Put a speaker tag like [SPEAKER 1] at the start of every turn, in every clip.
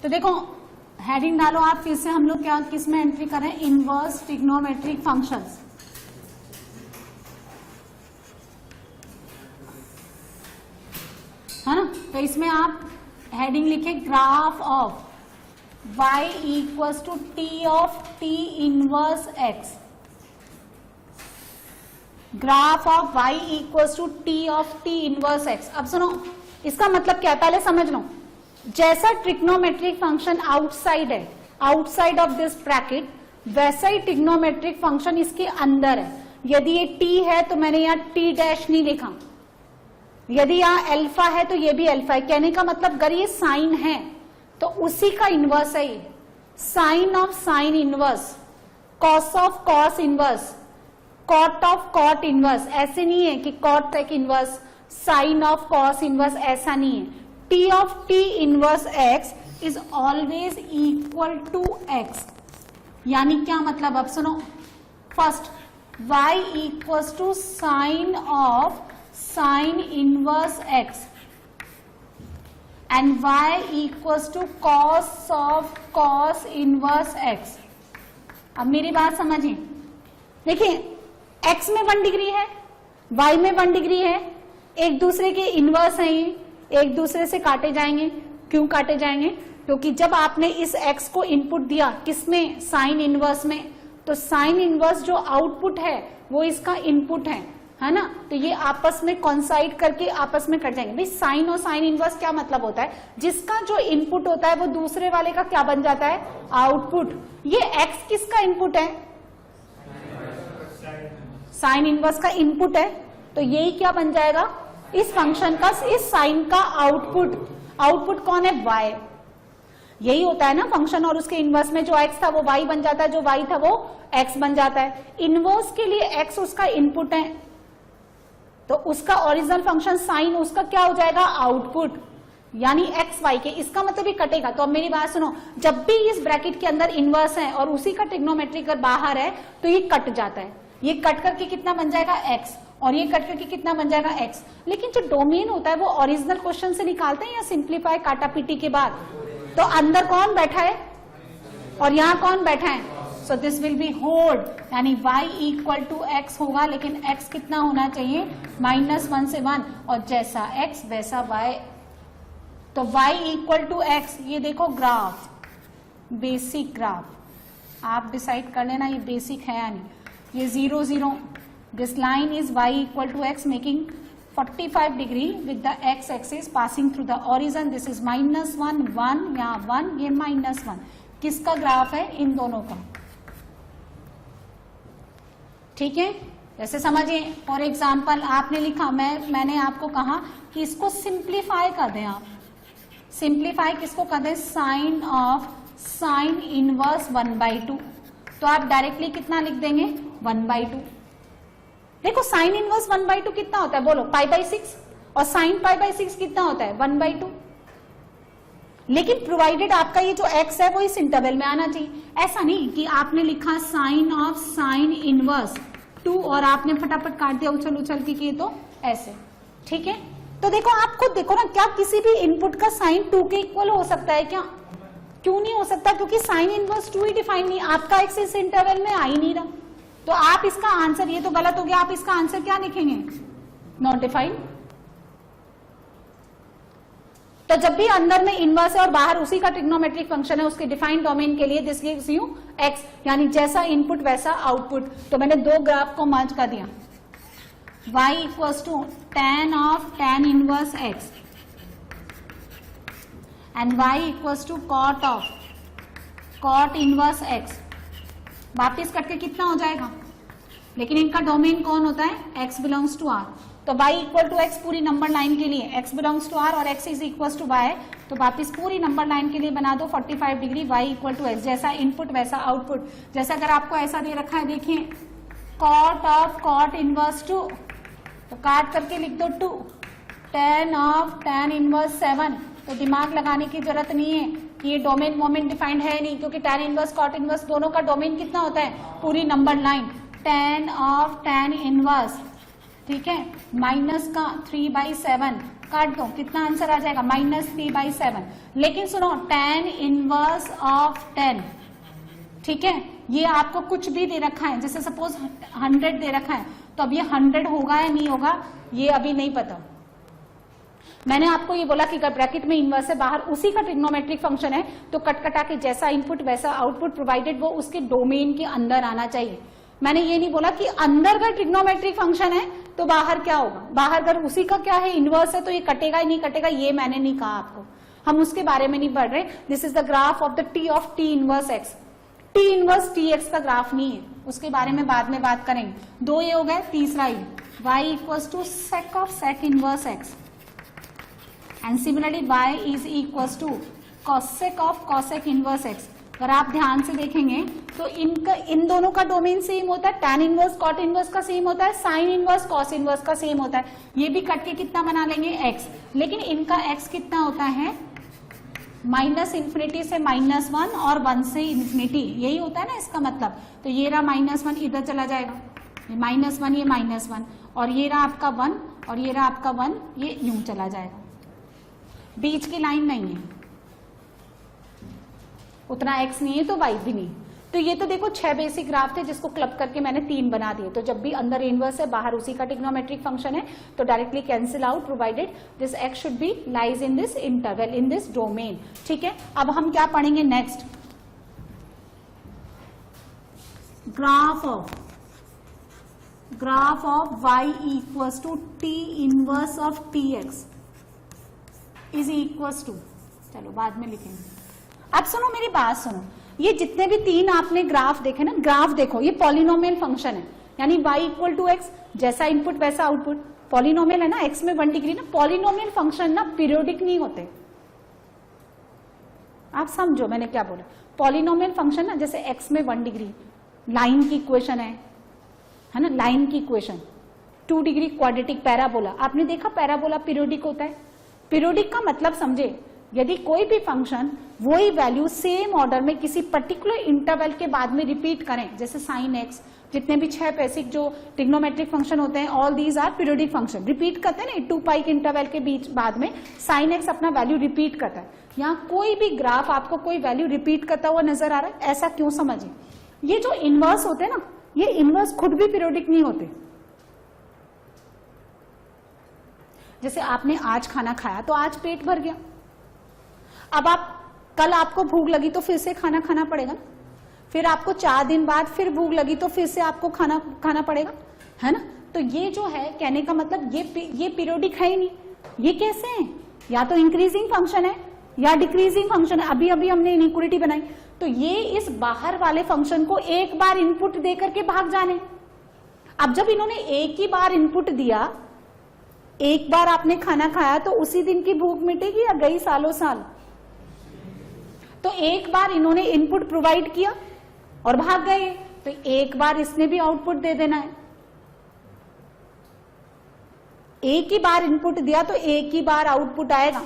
[SPEAKER 1] तो देखो हेडिंग डालो आप, फिर से हम लोग क्या किस में एंट्री करें, इनवर्स ट्रिग्नोमेट्रिक फंक्शंस। है ना, तो इसमें आप हेडिंग लिखे graph of y equals to t of t inverse x। Graph of y equals to t of t inverse x। अब सुनो इसका मतलब क्या है, पहले समझ लो। जैसा ट्रिग्नोमेट्रिक फंक्शन आउटसाइड है, आउटसाइड ऑफ दिस ब्रैकेट, वैसा ही ट्रिग्नोमेट्रिक फंक्शन इसके अंदर है। यदि ये t है तो मैंने यहाँ t डैश नहीं लिखा, यदि यहाँ अल्फा है तो ये भी अल्फा है। कहने का मतलब अगर ये साइन है तो उसी का इनवर्स है ये। Sine of sine inverse, cos of cos inverse, cot of cot inverse. ऐसे नहीं है कि cot take inverse, sine of cos inverse, ऐसा नहीं है। T of t inverse x is always equal to x. यानी क्या मतलब, अब सुनो, first y equals to sine of sine inverse x and y equals to cos of cos inverse x। अब मेरी बात समझिए, देखिए x में 1 डिग्री है, y में 1 डिग्री है, एक दूसरे के इनवर्स हैं, ये एक दूसरे से काटे जाएंगे। क्यों काटे जाएंगे? क्योंकि जब आपने इस x को इनपुट दिया किसमें, साइन इनवर्स में, तो साइन इनवर्स जो आउटपुट है वो इसका इनपुट है ना, तो ये आपस में कॉन्साइड करके आपस में कट जाएंगे। भाई साइन और साइन इनवर्स क्या मतलब होता है, जिसका जो इनपुट होता है वो दूसरे वाले का क्या बन जाता है, आउटपुट। ये x किसका इनपुट है, साइन इनवर्स का इनपुट है, तो यही क्या बन जाएगा, इस फंक्शन का, इस साइन का आउटपुट। आउटपुट कौन है, y। यही होता है ना फंक्शन, और उसके इनवर्स में जो x था वो y बन जाता है, जो y था वो x बन जाता है। इनवर्स के लिए x उसका इनपुट है, तो उसका ओरिजिनल फंक्शन साइन उसका क्या हो जाएगा, आउटपुट, यानी एक्स वाई के। इसका मतलब ये कटेगा। तो अब मेरी बात सुनो, जब भी इस ब्रैकेट के अंदर इनवर्स है और उसी का ट्रिग्नोमेट्रिक अगर बाहर है तो ये कट जाता है। ये कट करके कितना बन जाएगा, एक्स, और ये कट करके कितना बन जाएगा, एक्स। लेकिन जो डोमेन होता है वो ओरिजिनल क्वेश्चन से निकालते हैं या सिंप्लीफाई काटा पीटी के बाद? तो अंदर कौन बैठा है और यहाँ कौन बैठा है, so this will B hold, यानी y इक्वल टू x होगा, लेकिन x कितना होना चाहिए, -1 से 1, और जैसा x वैसा y। तो y इक्वल टू x, ये देखो ग्राफ, बेसिक ग्राफ आप डिसाइड कर लेना ये बेसिक है या नहीं। ये 0 0, this line is y equal to x making 45 degree with the x axis passing through the origin. This is -1 1, यहाँ 1, ये -1। किसका ग्राफ है, इन दोनों का। ठीक है, जैसे समझिए फॉर एग्जाम्पल आपने लिखा, मैंने आपको कहा कि इसको सिंप्लीफाई कर दें। आप सिंप्लीफाई किसको कर दें, साइन ऑफ साइन इनवर्स 1/2। तो आप डायरेक्टली कितना लिख देंगे, 1/2। देखो साइन इनवर्स 1/2 कितना होता है, बोलो π/6, और साइन π/6 कितना होता है, 1/2। लेकिन प्रोवाइडेड आपका ये जो x है वो इस इंटरवल में आना चाहिए। ऐसा नहीं कि आपने लिखा साइन ऑफ साइन इनवर्स 2 और आपने फटाफट काट दिया उछल उछल के किए, तो ऐसे। ठीक है, तो देखो आप खुद देखो ना, क्या किसी भी इनपुट का साइन 2 के इक्वल हो सकता है क्या? क्यों नहीं हो सकता, क्योंकि साइन इनवर्स 2 ही डिफाइन नहीं, आपका x इस इंटरवल में आ ही नहीं रहा। तो आप इसका आंसर, ये तो गलत हो गया, आप इसका आंसर क्या लिखेंगे, नॉट डिफाइंड। तो जब भी अंदर में इनवर्स है और बाहर उसी का ट्रिग्नोमेट्रिक फंक्शन है, उसके डिफाइंड डोमेन के लिए दिस गिव्स यू x, यानी जैसा इनपुट वैसा आउटपुट। तो मैंने दो ग्राफ को मर्ज कर दिया, y equals to tan of tan inverse x and y equals to cot of cot inverse x। वापिस करके कितना हो जाएगा, लेकिन इनका डोमेन कौन होता है, x बिलोंग्स टू r। तो y इक्वल टू x पूरी नंबर लाइन के लिए, x बिलोंग्स टू r और x is equal to y। तो वापिस पूरी नंबर लाइन के लिए बना दो 45 degree, y equal to x, जैसा इनपुट वैसा आउटपुट। जैसा अगर आपको ऐसा दे रखा है, देखिए cot ऑफ cot इनवर्स 2, तो काट करके लिख दो 2, tan ऑफ tan इनवर्स 7। तो दिमाग लगाने की जरूरत नहीं है कि ये डोमेन मोमेंट डिफाइंड है नहीं, क्योंकि tan इनवर्स cot इनवर्स दोनों का डोमेन कितना होता है, पूरी number line. tan of tan inverse, ठीक है, माइनस का 3/7 काट दो, कितना आंसर आ जाएगा -3/7। लेकिन सुनो tan इनवर्स ऑफ 10, ठीक है, ये आपको कुछ भी दे रखा है, जैसे सपोज 100 दे रखा है, तो अब ये 100 होगा या नहीं होगा ये अभी नहीं पता। मैंने आपको ये बोला कि ब्रैकेट में इनवर्स है, बाहर उसी का ट्रिग्नोमेट्रिक फंक्शन है, तो कटकटा के जैसा इनपुट वैसा आउटपुट, प्रोवाइडेड वो उसके डोमेन के अंदर आना चाहिए। मैंने ये नहीं बोला कि अंदर का ट्रिग्नोमेट्रिक फंक्शन है तो बाहर क्या होगा, बाहर अगर उसी का क्या है इनवर्स है तो ये कटेगा ही नहीं कटेगा, ये मैंने नहीं कहा आपको, हम उसके बारे में नहीं पढ़ रहे। This is the graph of the T of t inverse x. T inverse t x का ग्राफ नहीं है, उसके बारे में बाद में बात करेंगे। दो ये हो गए, तीसरा ही y equals to sec of sec inverse x and similarly y is equals to cosec of cosec inverse x. अगर आप ध्यान से देखेंगे तो इन दोनों का डोमेन सेम होता है, tan इनवर्स कॉट इनवर्स का सेम होता है, साइन इनवर्स कॉस इनवर्स का सेम होता है। ये भी कट के कितना बना लेंगे x, लेकिन इनका x कितना होता है -∞ से -1 और 1 से इन्फिनिटी, यही होता है ना इसका मतलब। तो ये रहा -1 इधर चला जाएगा, ये -1 ये -1, और ये रहा आपका 1 और ये रहा आपका 1, ये यूं चला जाएगा, बीच की लाइन नहीं है, उतना x नहीं है तो y भी नहीं। तो ये तो देखो 6 बेसिक ग्राफ थे जिसको क्लब करके मैंने 3 बना दिए। तो जब भी अंदर इनवर्स है बाहर उसी का ट्रिग्नोमेट्रिक फंक्शन है तो directly cancel out, provided this x should be lies in this interval in this domain. ठीक है, अब हम क्या पढ़ेंगे next, graph of y equals to t inverse of tx is equals to, चलो बाद में लिखेंगे। अब सुनो मेरी बात सुनो, ये जितने भी 3 आपने ग्राफ देखे ना, ग्राफ देखो ये पॉलिनोमियल फंक्शन है, यानी y इक्वल टू एक्स, जैसा इनपुट वैसा आउटपुट, पॉलिनोमियल है ना, x में 1 डिग्री ना, पॉलिनोमियल फंक्शन ना पीरियोडिक नहीं होते। आप समझो मैंने क्या बोला, पॉलिनोमियल फंक्शन ना जैसे x में 1 डिग्री लाइन की इक्वेशन है ना, लाइन की इक्वेशन 2 डिग्री क्वाड्रेटिक पैराबोला, आपने देखा पैराबोला पीरियोडिक होता है। पीरियोडिक का मतलब समझे, यदि कोई भी फंक्शन वही वैल्यू सेम ऑर्डर में किसी पर्टिकुलर इंटरवल के बाद में रिपीट करें, जैसे साइन एक्स, जितने भी 6 बेसिक जो ट्रिग्नोमेट्रिक फंक्शन होते हैं, all these are periodic function, repeat करते हैं ना 2 पाई के इंटरवल के बीच बाद में साइन एक्स अपना वैल्यू रिपीट करता है। यहाँ कोई भी ग्राफ आपको कोई वैल्यू रिपीट करता हुआ नजर आ रहा है, ऐसा क्यों समझे। ये जो इनवर्स होते हैं ना, ये इनवर्स खुद भी पीरियोडिक नहीं होते। जैसे आपने आज खाना खाया तो आज पेट भर गया, अब आप कल आपको भूख लगी तो फिर से खाना खाना पड़ेगा, फिर आपको 4 दिन बाद फिर भूख लगी तो फिर से आपको खाना खाना पड़ेगा, है ना। तो ये जो है कहने का मतलब ये पीरियोडिक है ही नहीं। ये कैसे है, या तो इंक्रीजिंग फंक्शन है या डिक्रीजिंग फंक्शन है। अभी अभी हमने इनइक्वालिटी बनाई, तो ये इस बाहर वाले फंक्शन को एक बार इनपुट दे करके भाग जाने। अब जब इन्होंने एक ही बार इनपुट दिया, एक बार आपने खाना खाया तो उसी दिन की भूख मिटेगी या गई सालों साल। तो एक बार इन्होंने इनपुट प्रोवाइड किया और भाग गए, तो एक बार इसने भी आउटपुट दे देना है। एक ही बार इनपुट दिया तो एक ही बार आउटपुट आएगा,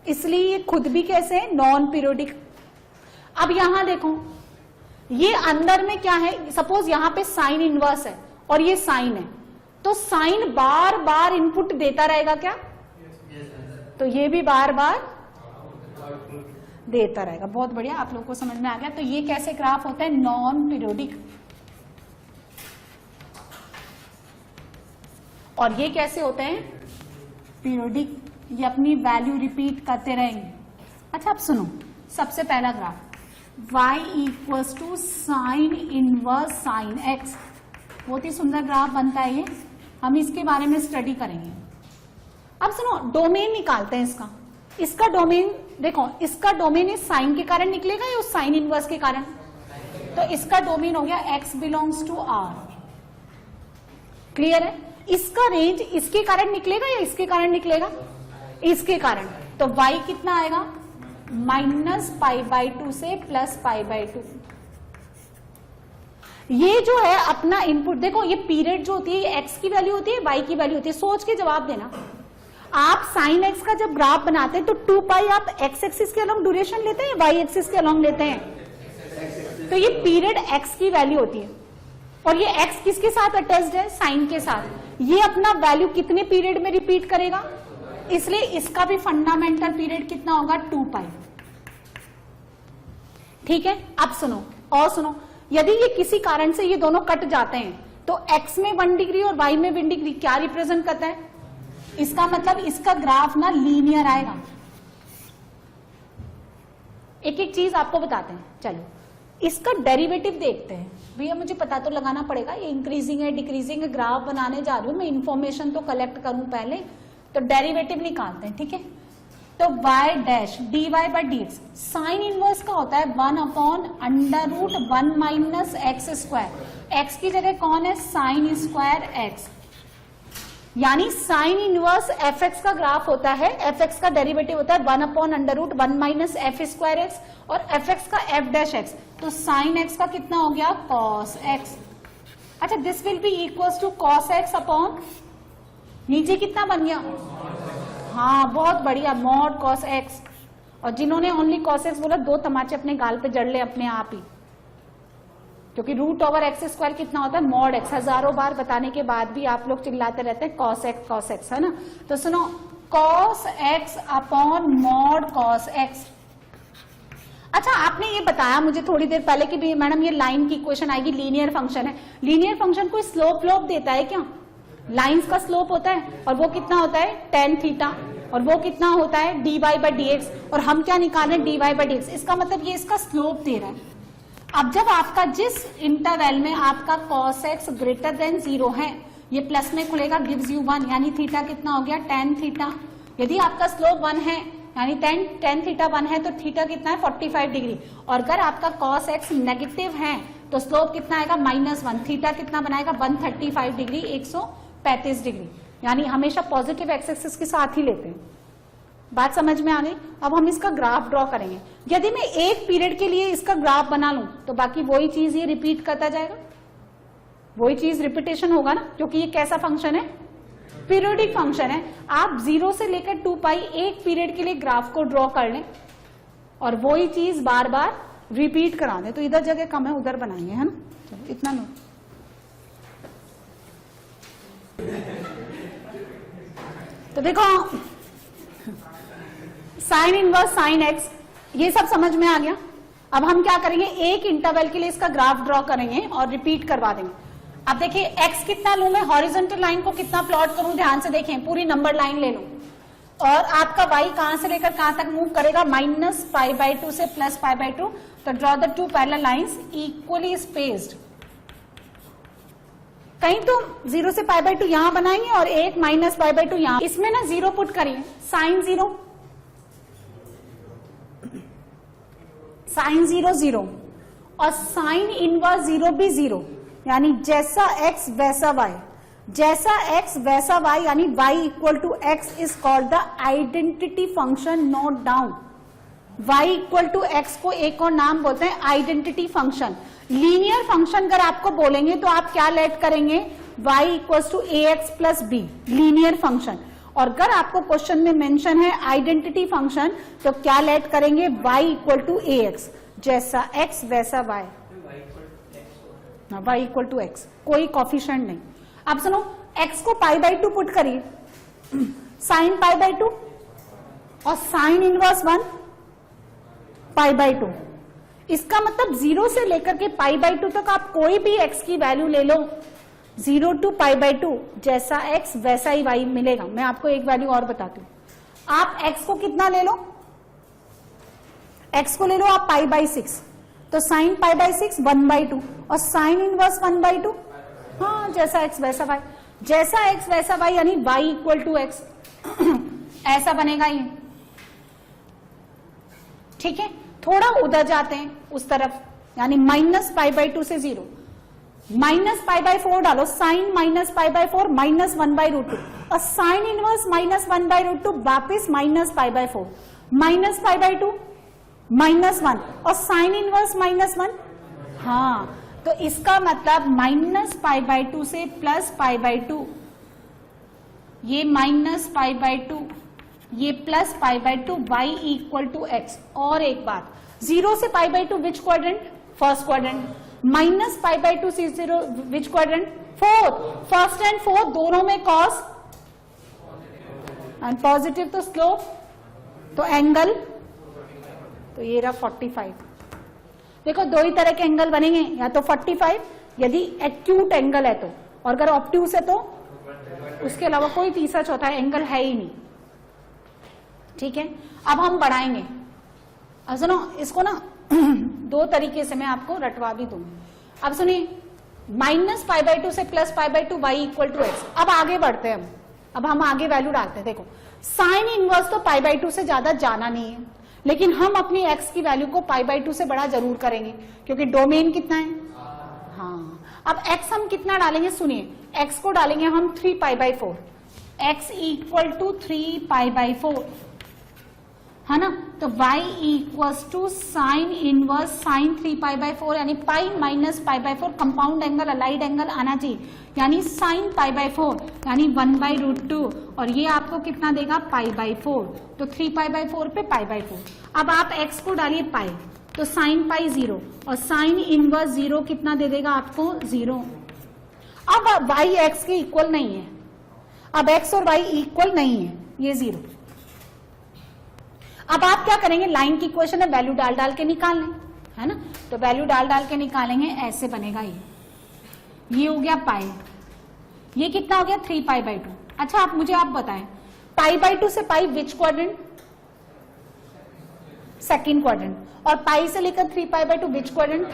[SPEAKER 1] इसलिए ये खुद भी कैसे है, नॉन पीरियोडिक। अब यहां देखो, ये अंदर में क्या है, सपोज यहां पे साइन इनवर्स है और ये साइन है, तो साइन बार बार इनपुट देता रहेगा क्या? तो ये भी बार बार देता रहेगा। बहुत बढ़िया, आप लोगों को समझ में आ गया। तो ये कैसे ग्राफ होता है, नॉन पीरियोडिक। और ये कैसे होते हैं, पीरियोडिक। ये अपनी वैल्यू रिपीट करते रहेंगे। अच्छा अब सुनो, सबसे पहला graph y equals to sine inverse sine x, बहुत ही सुंदर ग्राफ बनता है ये, हम इसके बारे में स्टडी करेंगे। अब सुनो, डोमेन निकालते हैं इसका। इसका डोमेन देखो, इसका डोमेन इस साइन के कारण निकलेगा या उस साइन इनवर्स के कारण? तो इसका डोमेन हो गया x belongs to r। Clear है? इसका रेंज इसके कारण निकलेगा या इसके कारण निकलेगा? इसके कारण। तो y कितना आएगा, -π/2 से +π/2। ये जो है अपना इनपुट, देखो ये पीरियड जो होती है x की वैल्यू होती है, y की वैल्यू होती है। सोच के जवाब देना। आप साइन x का जब ग्राफ बनाते हैं तो 2 पाई आप x एक्सिस के अलॉन्ग ड्यूरेशन लेते हैं या y एक्सिस के अलॉन्ग लेते हैं? तो ये पीरियड x की वैल्यू होती है, और ये x किसके साथ अटैच्ड है, साइन के साथ। ये अपना वैल्यू कितने पीरियड में रिपीट करेगा, इसलिए इसका भी फंडामेंटल पीरियड कितना होगा 2 पाई। ठीक है, अब सुनो और सुनो, यदि ये किसी कारण से ये दोनों कट जाते हैं तो x में 1 डिग्री और y में 1 डिग्री क्या रिप्रेजेंट करता है? इसका मतलब इसका ग्राफ ना लीनियर आएगा। एक एक चीज आपको बताते हैं। चलो इसका डेरिवेटिव देखते हैं। भैया मुझे पता तो लगाना पड़ेगा, ये इंक्रीजिंग है डिक्रीजिंग है, ग्राफ बनाने जा रही हूं मैं, इंफॉर्मेशन तो कलेक्ट करूं पहले, तो डेरिवेटिव निकालते हैं। ठीक है, तो y dash dy by dx sine inverse का होता है 1/√1 माइनस एक्स स्क्वायर। एक्स की जगह कौन है? साइन स्क्वायर एक्स, यानी साइन इनवर्स fx का ग्राफ होता है, fx का डेरिवेटिव होता है 1/√1 माइनस एफ स्क्वायर एक्स और fx का f डैश एक्स, तो साइन x का कितना हो गया? cos x। अच्छा, this will be equals to cos x upon नीचे कितना बन गया? हाँ बहुत बढ़िया, मॉड cos x। और जिन्होंने ओनली cos x बोला 2 तमाचे अपने गाल पे जड़ ले अपने आप ही, क्योंकि √x² कितना होता है? Mod x। हजारों बार बताने के बाद भी आप लोग चिल्लाते रहते हैं cos x है ना। तो सुनो, cos x upon mod cos x। अच्छा, आपने ये बताया मुझे थोड़ी देर पहले कि भी मैडम ये लाइन की इक्वेशन आएगी, लीनियर फंक्शन है। लीनियर फंक्शन कोई स्लोप व्लोप देता है क्या? लाइंस का स्लोप होता है, और वो कितना होता है? tan थीटा, और वो कितना होता है? dy बाई dx, और हम क्या निकाल रहे हैं? dy by dx। इसका मतलब ये इसका स्लोप दे रहा है। अब जब आपका जिस इंटरवल में आपका cos x ग्रेटर देन 0 है, ये प्लस में खुलेगा, गिव्स यू 1, यानी थीटा कितना हो गया? tan theta. यदि आपका स्लोप 1 है, यानी tan थीटा 1 है, तो थीटा कितना है? 45 डिग्री। और अगर आपका cos x नेगेटिव है तो स्लोप कितना आएगा? -1। थीटा कितना बनाएगा? 135 डिग्री, 135 डिग्री, यानी हमेशा पॉजिटिव एक्स एक्सिस के साथ ही लेते हैं। बात समझ में आ गई? अब हम इसका ग्राफ ड्रॉ करेंगे। यदि मैं एक पीरियड के लिए इसका ग्राफ बना लूं तो बाकी वही चीज ये रिपीट करता जाएगा, वही चीज रिपीटेशन होगा ना, क्योंकि ये कैसा फंक्शन है? पीरियोडिक फंक्शन है। आप 0 से लेकर 2 पाई एक पीरियड के लिए ग्राफ को ड्रॉ कर लें और वही चीज बार बार रिपीट करा दें। तो इधर जगह कम है, उधर बनाएंगे, है ना। चलो इतना नो। तो देखो, साइन इनवर्स साइन एक्स, ये सब समझ में आ गया। अब हम क्या करेंगे? एक इंटरवल के लिए इसका ग्राफ ड्रॉ करेंगे और रिपीट करवा देंगे। अब देखिए x कितना लूं मैं? हॉरिजॉन्टल लाइन को कितना प्लॉट करूं? ध्यान से देखें, पूरी नंबर लाइन ले लूं, और आपका y कहां से लेकर कहां तक मूव करेगा? -π/2 से +π/2। तो draw the 2 parallel lines equally spaced. कहीं तो 0 से π/2 यहां बनाएंगे और एक -π/2 यहां। इसमें ना 0 पुट करिए, साइन 0 0 और साइन इनवर्स 0 भी 0, यानी जैसा x वैसा y, जैसा x वैसा y, यानी y equal to x is called the identity function. Note down, y equal to x को एक और नाम बोलते हैं आइडेंटिटी फंक्शन। लीनियर फंक्शन अगर आपको बोलेंगे तो आप क्या लेट करेंगे? y equals to ax plus b, linear function. और अगर आपको क्वेश्चन में मेंशन है आइडेंटिटी फंक्शन तो क्या लेट करेंगे? y इक्वल टू ax, जैसा x वैसा y, y equal to x, कोई कॉफिशिएंट नहीं। अब सुनो, x को π/2 पुट करिए, साइन π/2 और साइन इनवर्स 1 π/2। इसका मतलब 0 से लेकर के π/2 तक आप कोई भी x की वैल्यू ले लो, 0 to π/2, जैसा x वैसा ही y मिलेगा। मैं आपको एक वैल्यू और बताती हूँ। आप x को कितना ले लो? x को ले लो आप π/6, तो साइन π/6 1/2 और साइन इनवर्स 1/2। हाँ, जैसा x वैसा y, जैसा x वैसा y, यानी y इक्वल टू x ऐसा बनेगा ये। ठीक है, थोड़ा उधर जाते हैं उस तरफ, यानी -π/2 से 0, -π/4 डालो, साइन -π/4 -1/√2 और साइन इनवर्स -1/√2 वापिस -π/4, -π/2 -1 और साइन इनवर्स -1। हाँ, तो इसका मतलब -π/2 से +π/2, ये -π/2, ये +π/2, y इक्वल टू x। और एक बात, 0 से π/2 विच क्वाड्रेंट? First quadrant. -π/2 से 0 विच quadrant? Fourth. First and fourth दोनों में कॉस, एंड पॉजिटिव तो स्लोप, तो एंगल, तो ये रहा 45। देखो दो ही तरह के एंगल बनेंगे, या तो 45 यदि एक्यूट एंगल है तो, और अगर ऑब्ट्यूस है तो उसके अलावा कोई तीसरा चौथा एंगल है ही नहीं। ठीक है, अब हम बढ़ाएंगे। अब सुनो इसको ना दो तरीके से मैं आपको रटवा भी दूंगी। अब सुनिए, -π/2 से +π/2 y इक्वल टू x। अब आगे बढ़ते हैं अब हम आगे वैल्यू डालते हैं। देखो साइन इनवर्स तो π/2 से ज्यादा जाना नहीं है, लेकिन हम अपनी x की वैल्यू को π/2 से बड़ा जरूर करेंगे, क्योंकि डोमेन कितना है। हाँ, अब x हम कितना डालेंगे, सुनिए x को डालेंगे हम 3π/4, x इक्वल टू 3π/4, है ना। तो y equals to sine inverse sine 3π/4, यानी pi minus π/4, compound angle allied angle आना चाहिए, यानी साइन π/4 यानी 1/√2, और ये आपको कितना देगा π/4, तो 3π/4 पे π/4। अब आप x को डालिए पाई, तो साइन पाई 0 और साइन इनवर्स 0 कितना दे देगा आपको 0। अब y x के इक्वल नहीं है, अब x और y इक्वल नहीं है, ये 0। अब आप क्या करेंगे, लाइन की इक्वेशन है, वैल्यू डाल डाल के निकाल लें, है ना। तो वैल्यू डाल डाल के निकालेंगे, ऐसे बनेगा ये हो गया पाई, ये कितना हो गया 3π/2। अच्छा आप मुझे बताएं π/2 से पाई विच क्वाड्रेंट, सेकंड क्वाड्रेंट, और पाई से लेकर 3π/2 विच क्वाड्रेंट,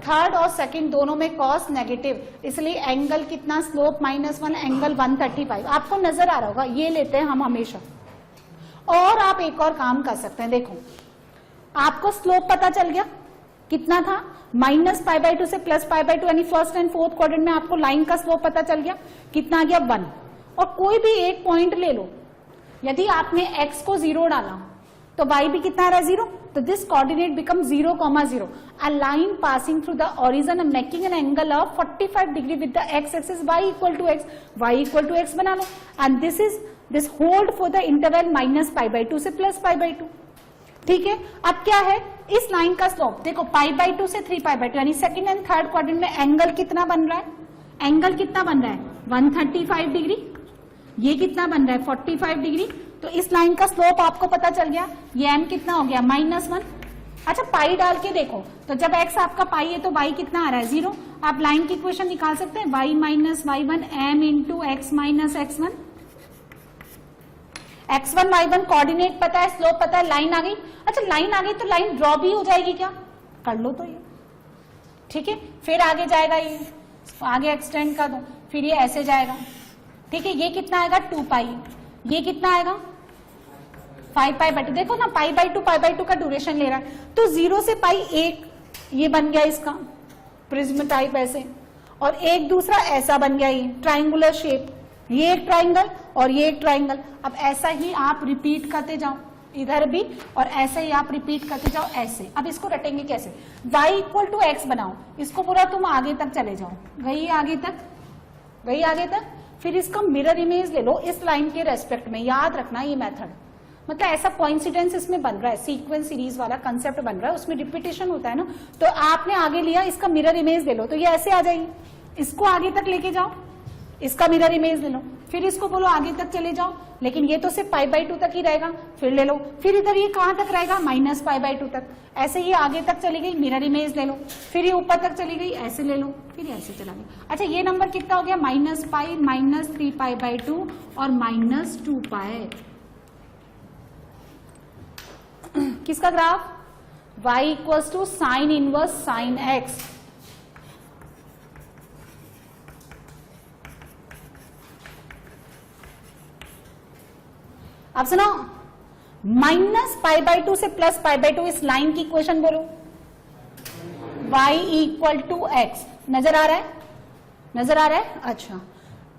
[SPEAKER 1] थर्ड और सेकंड दोनों में कॉस नेगेटिव, इसलिए एंगल कितना स्लोप -1, एंगल 135। आपको नजर आ रहा होगा, ये लेते हैं हम हमेशा। और आप एक और काम कर सकते हैं, देखो आपको स्लोप पता चल गया कितना था, -π/2 से +π/2, यानी फर्स्ट एंड फोर्थ क्वाड्रेंट में आपको लाइन का स्लोप पता चल गया, कितना आ गया 1। और कोई भी एक पॉइंट ले लो, यदि आपने x को 0 डाला तो y भी कितना आ रहा है 0, तो this coordinate become 0,0। A line passing through the origin and making an angle of 45 degree with the x axis, y equal to x बना लो, and this hold for the interval -π/2 से +π/2। ठीक है, अब क्या है, इस लाइन का स्लोप देखो π/2 से 3π/2, यानी सेकंड एंड थर्ड क्वाड्रेंट में एंगल कितना बन रहा है, एंगल कितना बन रहा है 135 डिग्री, ये कितना बन रहा है 45 डिग्री। तो इस लाइन का स्लोप आपको पता चल गया, ये m कितना हो गया -1। अच्छा पाई डाल के देखो, तो जब x आपका पाई है तो y कितना आ रहा है 0। आप लाइन की इक्वेशन निकाल सकते हैं, y - y1 m into x - x1, x1 y1 coordinate पता है, स्लोप पता है, लाइन आ गई। अच्छा लाइन आ गई तो लाइन ड्रॉ भी हो जाएगी क्या, कर लो तो ये, ठीक है। फिर आगे जाएगा, ये आगे एक्सटेंड कर दो, फिर ये ऐसे जाएगा, ठीक है। ये कितना आएगा 2π, ये कितना आएगा 5π/2। देखो ना π/2 का ड्यूरेशन ले रहा है, तो 0 से पाई एक ये बन गया इसका प्रिज्म टाइप ऐसे, और एक दूसरा ऐसा बन गया, ये ट्राइंगुलर शेप, ये एक ट्राइंगल और ये एक ट्राइंगल। अब ऐसा ही आप रिपीट करते जाओ इधर भी, और ऐसे ही आप रिपीट करते जाओ ऐसे। अब इसको रटेंगे कैसे, y इक्वल टू x बनाओ, इसको पूरा तुम आगे तक चले जाओ, गई आगे तक, फिर इसका मिरर इमेज ले लो इस लाइन के रेस्पेक्ट में। याद रखना ये मेथड, मतलब ऐसा कोइंसिडेंस इसमें बन रहा है, सीक्वेंस सीरीज वाला कंसेप्ट बन रहा है, उसमें रिपीटेशन होता है ना, तो आपने आगे लिया, इसका मिरर इमेज ले लो, तो ये ऐसे आ जाएगी। इसको आगे तक लेके जाओ, इसका मिरर इमेज ले लो, फिर इसको बोलो आगे तक चले जाओ, लेकिन ये तो सिर्फ π/2 तक ही रहेगा, फिर ले लो, फिर इधर ये कहां तक रहेगा -π/2 तक, ऐसे ही आगे तक चली गई, मिरर इमेज ले लो, फिर ये ऊपर तक चली गई, ऐसे ले लो, फिर ऐसे चला गया। अच्छा ये नंबर कितना हो गया -π, -3π/2 और -2π। किसका graph, y equals to sine inverse sine x। अब सुनो, -π/2 से +π/2, इस लाइन की इक्वेशन बोलो, y इक्वल टू x। नजर आ रहा है, अच्छा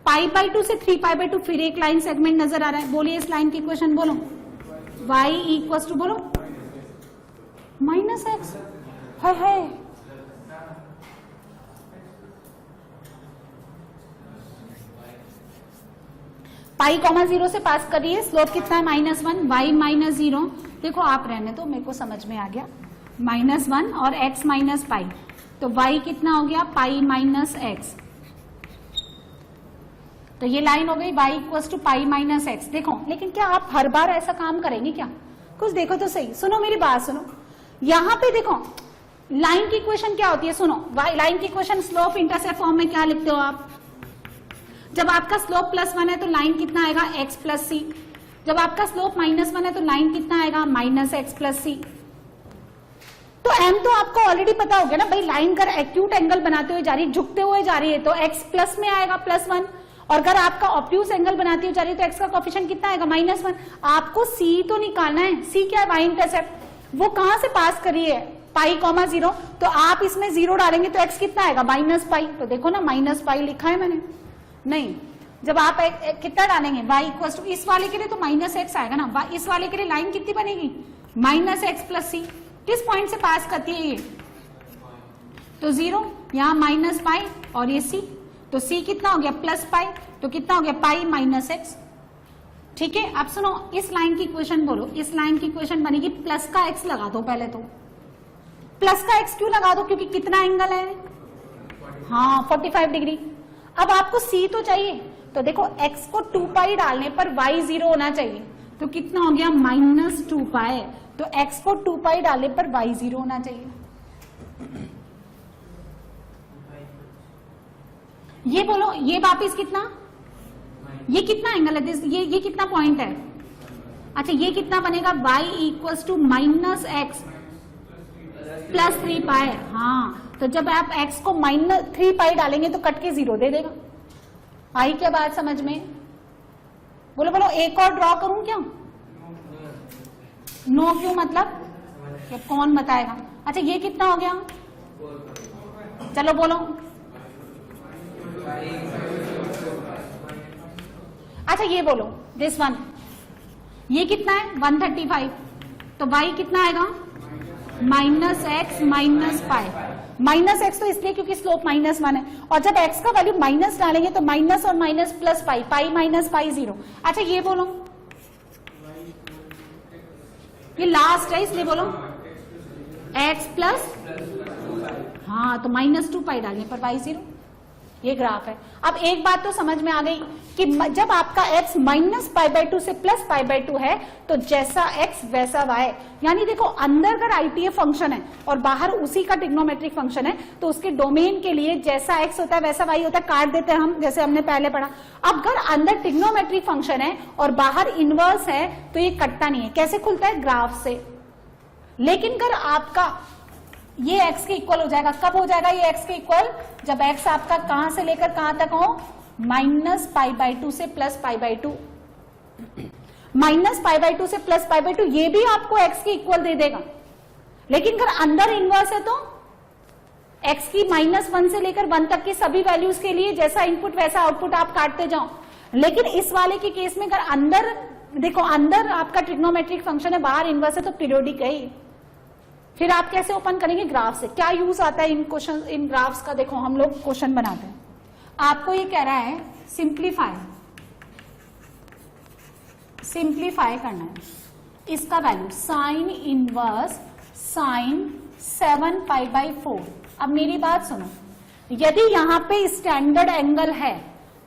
[SPEAKER 1] π/2 से 3π/2, फिर एक लाइन सेगमेंट नजर आ रहा है, बोलिए इस लाइन की इक्वेशन बोलो, y इक्वल टू बोलो -x है। π,0 से पास करिए, स्लोप कितना है -1, y -0। देखो आप रहने तो मेरे को समझ में आ गया, -1 और x -π, तो y कितना हो गया π - x। तो ये लाइन हो गई y equals to pi minus x. देखो लेकिन क्या आप हर बार ऐसा काम करेंगे क्या? कुछ देखो तो सही, सुनो मेरी बात सुनो। यहां पे देखो लाइन की इक्वेशन क्या होती है, सुनो। लाइन की इक्वेशन स्लोप इंटरसेप्ट फॉर्म में क्या लिखते हो आप? जब आपका स्लोप +1 है तो लाइन कितना आएगा, x प्लस सी। जब आपका स्लोप -1 है तो लाइन कितना आएगा, -x प्लस सी। तो m तो आपको ऑलरेडी पता हो गया ना भाई, लाइन अगर एक्यूट एंगल बनाते हुए जा रही है, झुकते हुए जा रही है तो x प्लस में आएगा +1, और अगर आपका ऑब्ट्यूज एंगल बनाती हुई जा रही है तो x का कोएफिशिएंट कितना आएगा, -1। आपको c तो निकालना है। c क्या है, y इंटरसेप्ट। वो कहां से पास कर रही है, π,0। तो आप इसमें 0 डालेंगे तो x कितना आएगा, -π। तो देखो ना -π लिखा है मैंने, नहीं। जब आप कितना डालेंगे, y इक्वल्स टू, इस वाले के लिए तो -x आएगा ना, इस वाले के लिए लाइन कितनी बनेगी, -x प्लस सी। किस पॉइंट से पास करती है ये, तो 0, यहाँ -π और ये c, तो c कितना हो गया +π, तो कितना हो गया π-x। ठीक है, अब सुनो इस लाइन की इक्वेशन बोलो। इस लाइन की इक्वेशन बनेगी प्लस का x लगा दो पहले तो। प्लस का x क्यों लगा दो, क्योंकि कितना एंगल है, हाँ 45 डिग्री। अब आपको c तो चाहिए, तो देखो x को 2π डालने पर y 0 होना चाहिए, तो कितना हो गया -2π। तो x को 2π डालने पर y 0 होना चाहिए। ये बोलो, ये वापिस कितना, ये कितना एंगल है, ये कितना पॉइंट है, अच्छा ये कितना बनेगा, y equals to -x plus 3π। हाँ, तो जब आप x को -3π डालेंगे तो कट के 0 दे देगा। आई क्या बात समझ में? बोलो बोलो, एक और ड्रॉ करूं क्या? नो क्यों, मतलब क्या, कौन बताएगा? अच्छा ये कितना हो गया, चलो बोलो। अच्छा ये बोलो, दिस वन, ये कितना है 135, तो y कितना आएगा, -x -π। -x तो इसलिए क्योंकि स्लोप -1 है, और जब x का वैल्यू माइनस डालेंगे तो माइनस और माइनस प्लस π, π - 0। अच्छा ये बोलो, ये लास्ट है इसलिए बोलो x प्लस, हाँ तो -2π डालने पर y 0। ये ग्राफ है। अब एक बात तो समझ में आ गई कि जब आपका x -π/2 से +π/2 है तो जैसा x वैसा y। यानी देखो अंदर अगर आईटीएफ फंक्शन है और बाहर उसी का ट्रिग्नोमेट्रिक फंक्शन है तो उसके डोमेन के लिए जैसा x होता है वैसा y होता है, काट देते हैं हम, जैसे हमने पहले पढ़ा। अब अगर अंदर ट्रिग्नोमेट्रिक फंक्शन है और बाहर इनवर्स है तो ये कटता नहीं है। कैसे खुलता है, ग्राफ से। लेकिन अगर आपका ये x के इक्वल हो जाएगा, कब हो जाएगा ये x के इक्वल, जब x आपका कहां से लेकर कहां तक हो, -π/2 से +π/2। -π/2 से +π/2 ये भी आपको x के इक्वल दे देगा। लेकिन अगर अंदर इनवर्स है तो x की -1 से लेकर 1 तक की सभी वैल्यूज के लिए जैसा इनपुट वैसा आउटपुट आप काटते जाओ। लेकिन इस वाले के केस में अगर अंदर देखो, अंदर आपका ट्रिग्नोमेट्रिक फंक्शन है, बाहर इनवर्स है तो पीरियोडिक है। फिर आप कैसे ओपन करेंगे, ग्राफ से। क्या यूज आता है इन क्वेश्चन, इन ग्राफ्स का? देखो हम लोग क्वेश्चन बनाते हैं, आपको ये कह रहा है सिंप्लीफाई करना है। इसका वैल्यू साइन इनवर्स साइन 7π/4। अब मेरी बात सुनो, यदि यहां पे स्टैंडर्ड एंगल है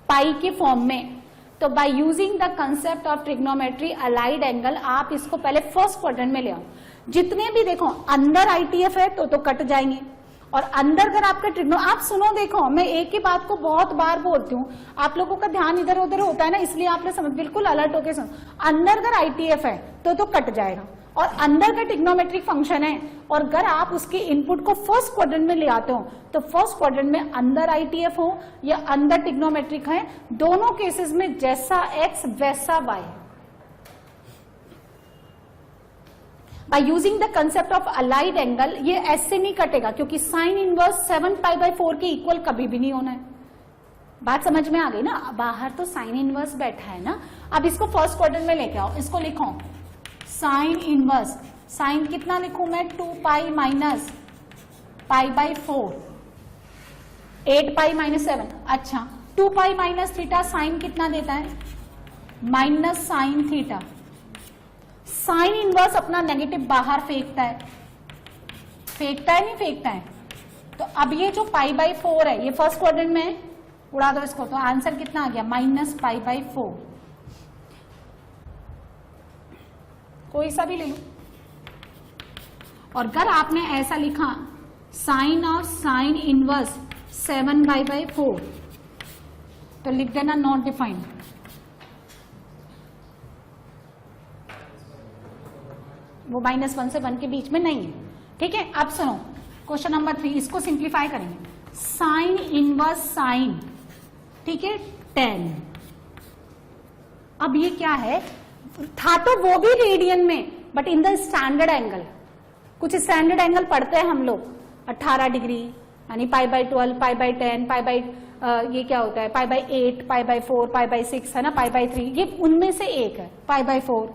[SPEAKER 1] पाई के फॉर्म में, तो by using the concept of trigonometry allied angle आप इसको पहले फर्स्ट क्वाड्रेंट में ले आओ। जितने भी देखो अंदर आईटीएफ है तो कट जाएंगे, और अंदर अगर आपका ट्रिग्नो, आप सुनो देखो, मैं एक ही बात को बहुत बार बोलती हूँ, आप लोगों का ध्यान इधर उधर होता है ना, इसलिए आपने समझ, बिल्कुल अलर्ट होके सुनो। अंदर अगर आईटीएफ है तो कट जाएगा, और अंदर का ट्रिग्नोमेट्रिक फंक्शन है और अगर आप उसके इनपुट को फर्स्ट क्वाड्रेंट में ले आते हो तो फर्स्ट क्वाड्रेंट में अंदर आईटीएफ हो या अंदर ट्रिग्नोमेट्रिक है, दोनों केसेस में जैसा x वैसा y। By using the concept of allied angle, ये ऐसे नहीं कटेगा क्योंकि साइन इनवर्स 7π/4 के इक्वल कभी भी नहीं होना है। बात समझ में आ गई ना? बाहर तो साइन इनवर्स बैठा है ना। अब इसको फर्स्ट क्वाड्रेंट में लेके आओ, इसको लिखो साइन इनवर्स, साइन कितना लिखूं मैं, 2π माइनस π/4, 8π - 7। अच्छा 2π माइनस थीटा साइन कितना देता है, minus sine theta. Sine inverse अपना नेगेटिव बाहर फेंकता है, नहीं फेंकता है? तो अब ये जो π/4 है ये फर्स्ट क्वाड्रेंट में है, उड़ा दो इसको, तो आंसर कितना आ गया -π/4। कोई सा भी ले लो। और अगर आपने ऐसा लिखा साइन ऑफ साइन इनवर्स 7/4 तो लिख देना नॉट डिफाइंड। वो -1 से 1 के बीच में नहीं है, ठीक है। अब सुनो क्वेश्चन नंबर 3, इसको सिंप्लीफाई करेंगे। साइन इनवर्स साइन, ठीक है, 10। अब ये क्या है, था तो वो भी रेडियन में but in the standard angle. कुछ स्टैंडर्ड एंगल पढ़ते हैं हम लोग, 18 डिग्री यानी π/12, π/10, ये क्या होता है π/8, π/4, π/6 है ना, π/3, ये उनमें से एक है π/4।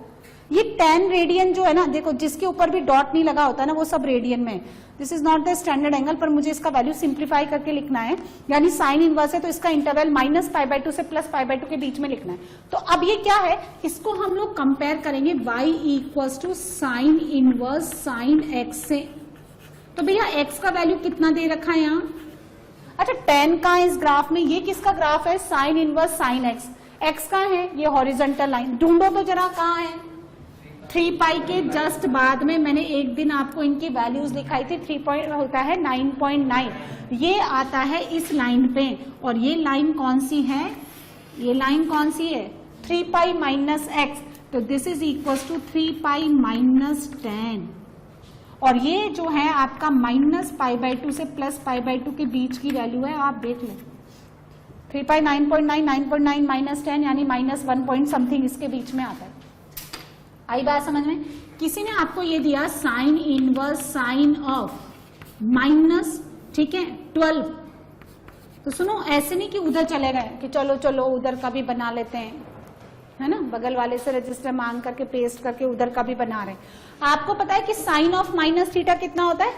[SPEAKER 1] ये 10 रेडियन जो है ना, देखो जिसके ऊपर भी डॉट नहीं लगा होता ना वो सब रेडियन में। This is not the standard angle, पर मुझे इसका वैल्यू सिंप्लीफाई करके लिखना है। यानी साइन इनवर्स है तो इसका इंटरवल -π/2 से +π/2 के बीच में लिखना है। तो अब ये क्या है, इसको हम लोग कंपेयर करेंगे y = sign inverse sine x से। तो भैया x का वैल्यू कितना दे रखा है यहाँ, अच्छा 10 का है इस ग्राफ में। ये किसका ग्राफ है, sign inverse sine x। x का है ये हॉरिजॉन्टल लाइन, ढूंढो तो जरा कहाँ है। 3π के जस्ट बाद में मैंने एक दिन आपको इनकी वैल्यूज दिखाई थी। 3 होता है 9.9, ये आता है इस लाइन पे। और ये लाइन कौन सी है, ये लाइन कौन सी है, 3π - x। तो दिस इज इक्वल टू 3π - 10। और ये जो है आपका -π/2 से +π/2 के बीच की वैल्यू है, आप देख लो। 3π 9.9, 9.9 - 10 यानी -1 पॉइंट समथिंग इसके बीच में आता है। आई बात समझ में। किसी ने आपको ये दिया sign inverse sine of minus, ठीक है, 12। तो सुनो, ऐसे नहीं कि उधर चले गए कि चलो चलो उधर का भी बना लेते हैं, है ना, बगल वाले से रजिस्टर मांग करके पेस्ट करके उधर का भी बना रहे हैं। आपको पता है कि साइन ऑफ -θ कितना होता है,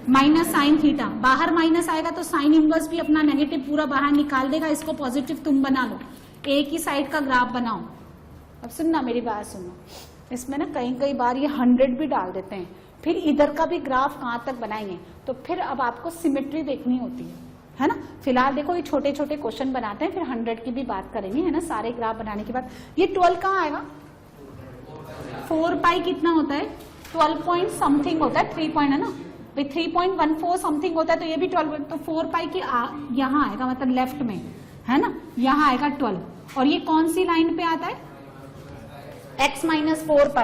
[SPEAKER 1] -sin θ। बाहर माइनस आएगा तो साइन इनवर्स भी अपना नेगेटिव पूरा बाहर निकाल देगा, इसको पॉजिटिव तुम बना लो, एक ही साइड का ग्राफ बनाओ। अब सुनना मेरी बात सुनो, इसमें ना कई बार ये 100 भी डाल देते हैं, फिर इधर का भी ग्राफ कहाँ तक बनाएंगे। तो फिर अब आपको सिमेट्री देखनी होती है ना। फिलहाल देखो ये छोटे छोटे क्वेश्चन बनाते हैं, फिर 100 की भी बात करेंगे, है ना, सारे ग्राफ बनाने के बाद। ये 12 कहाँ आएगा, 4π कितना होता है, 12 पॉइंट समथिंग होता है, 3 पॉइंट है ना, 3.14 समथिंग होता है। तो ये भी 12, तो 4π के यहाँ आएगा, मतलब लेफ्ट में, है ना, यहाँ आएगा 12। और ये कौन सी लाइन पे आता है, x - 4π।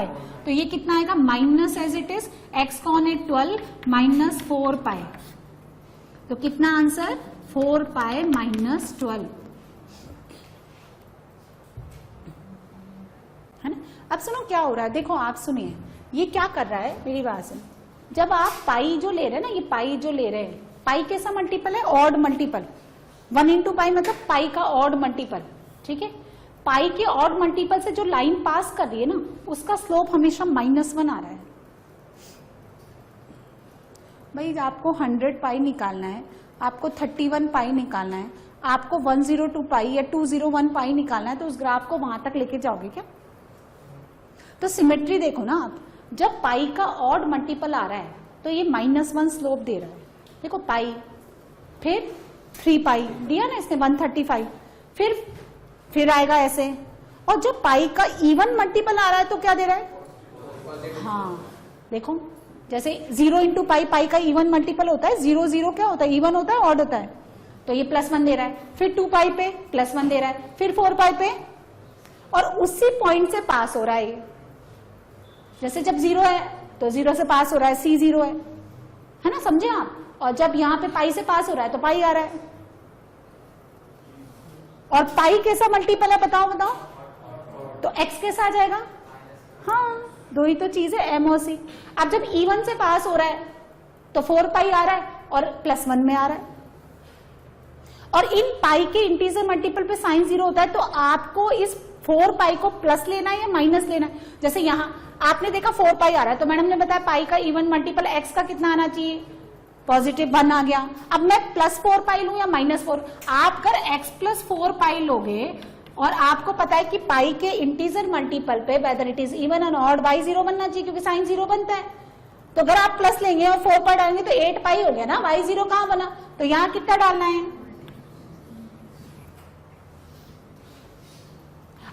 [SPEAKER 1] तो ये कितना आएगा, minus as it is, x कौन है 12 - 4π। तो कितना आंसर, 4π - 12, है ना। अब सुनो क्या हो रहा है, देखो आप सुनिए, ये क्या कर रहा है मेरी बात सुन। जब आप पाई जो ले रहे हैं ना, ये पाई जो ले रहे हैं, पाई कैसा मल्टीपल है, ऑड मल्टीपल। 1 × पाई मतलब पाई का ऑड मल्टीपल, ठीक है। पाई के ऑड मल्टीपल से जो लाइन पास कर रही है ना, उसका स्लोप हमेशा -1 आ रहा है। भाई आपको 100π निकालना है, आपको 31π निकालना है, आपको 102π या 201π निकालना है, तो उस ग्राफ को वहां तक लेके जाओगे क्या। तो सिमेट्री देखो ना आप, जब पाई का ऑड मल्टीपल आ रहा है तो ये -1 स्लोप दे रहा है। देखो पाई, फिर 3π दिया ना इसने 135, फिर आएगा ऐसे। और जब पाई का इवन मल्टीपल आ रहा है तो क्या दे रहा है, हाँ देखो, जैसे 0 × पाई का इवन मल्टीपल होता है, 0 0 क्या होता है, इवन होता है, ऑड होता है। तो ये +1 दे रहा है, फिर 2π पे +1 दे रहा है, फिर 4π पे, और उसी पॉइंट से पास हो रहा है। जैसे जब 0 है तो 0 से पास हो रहा है, C 0 है ना, समझे आप। और जब यहाँ पे पाई से पास हो रहा है तो पाई आ रहा है। और पाई कैसा मल्टीपल है, बताओ, तो x कैसा आ जाएगा, हाँ दो ही तो चीज है, m और c। अब जब E1 से पास हो रहा है तो 4π आ रहा है और +1 में आ रहा है। और इन पाई के इंटीजर मल्टीपल पे साइन 0 होता है, तो आपको इस 4π को प्लस लेना है या माइनस लेना है। जैसे यहाँ आपने देखा 4π आ रहा है, तो मैडम ने बताया पाई का इवन मल्टीपल x का कितना आना चाहिए, पॉजिटिव 1 आ गया। अब मैं +4π लूं या -4, आप अगर x + 4π लोगे और आपको पता है कि पाई के इंटीजर मल्टीपल पे वेदर इट इज इवन और ऑड y0 बनना चाहिए, क्योंकि साइन 0 बनता है। तो अगर आप प्लस लेंगे और 4π डालेंगे तो 8π हो गया ना, y0 कहां बना, तो यहाँ कितना डालना है,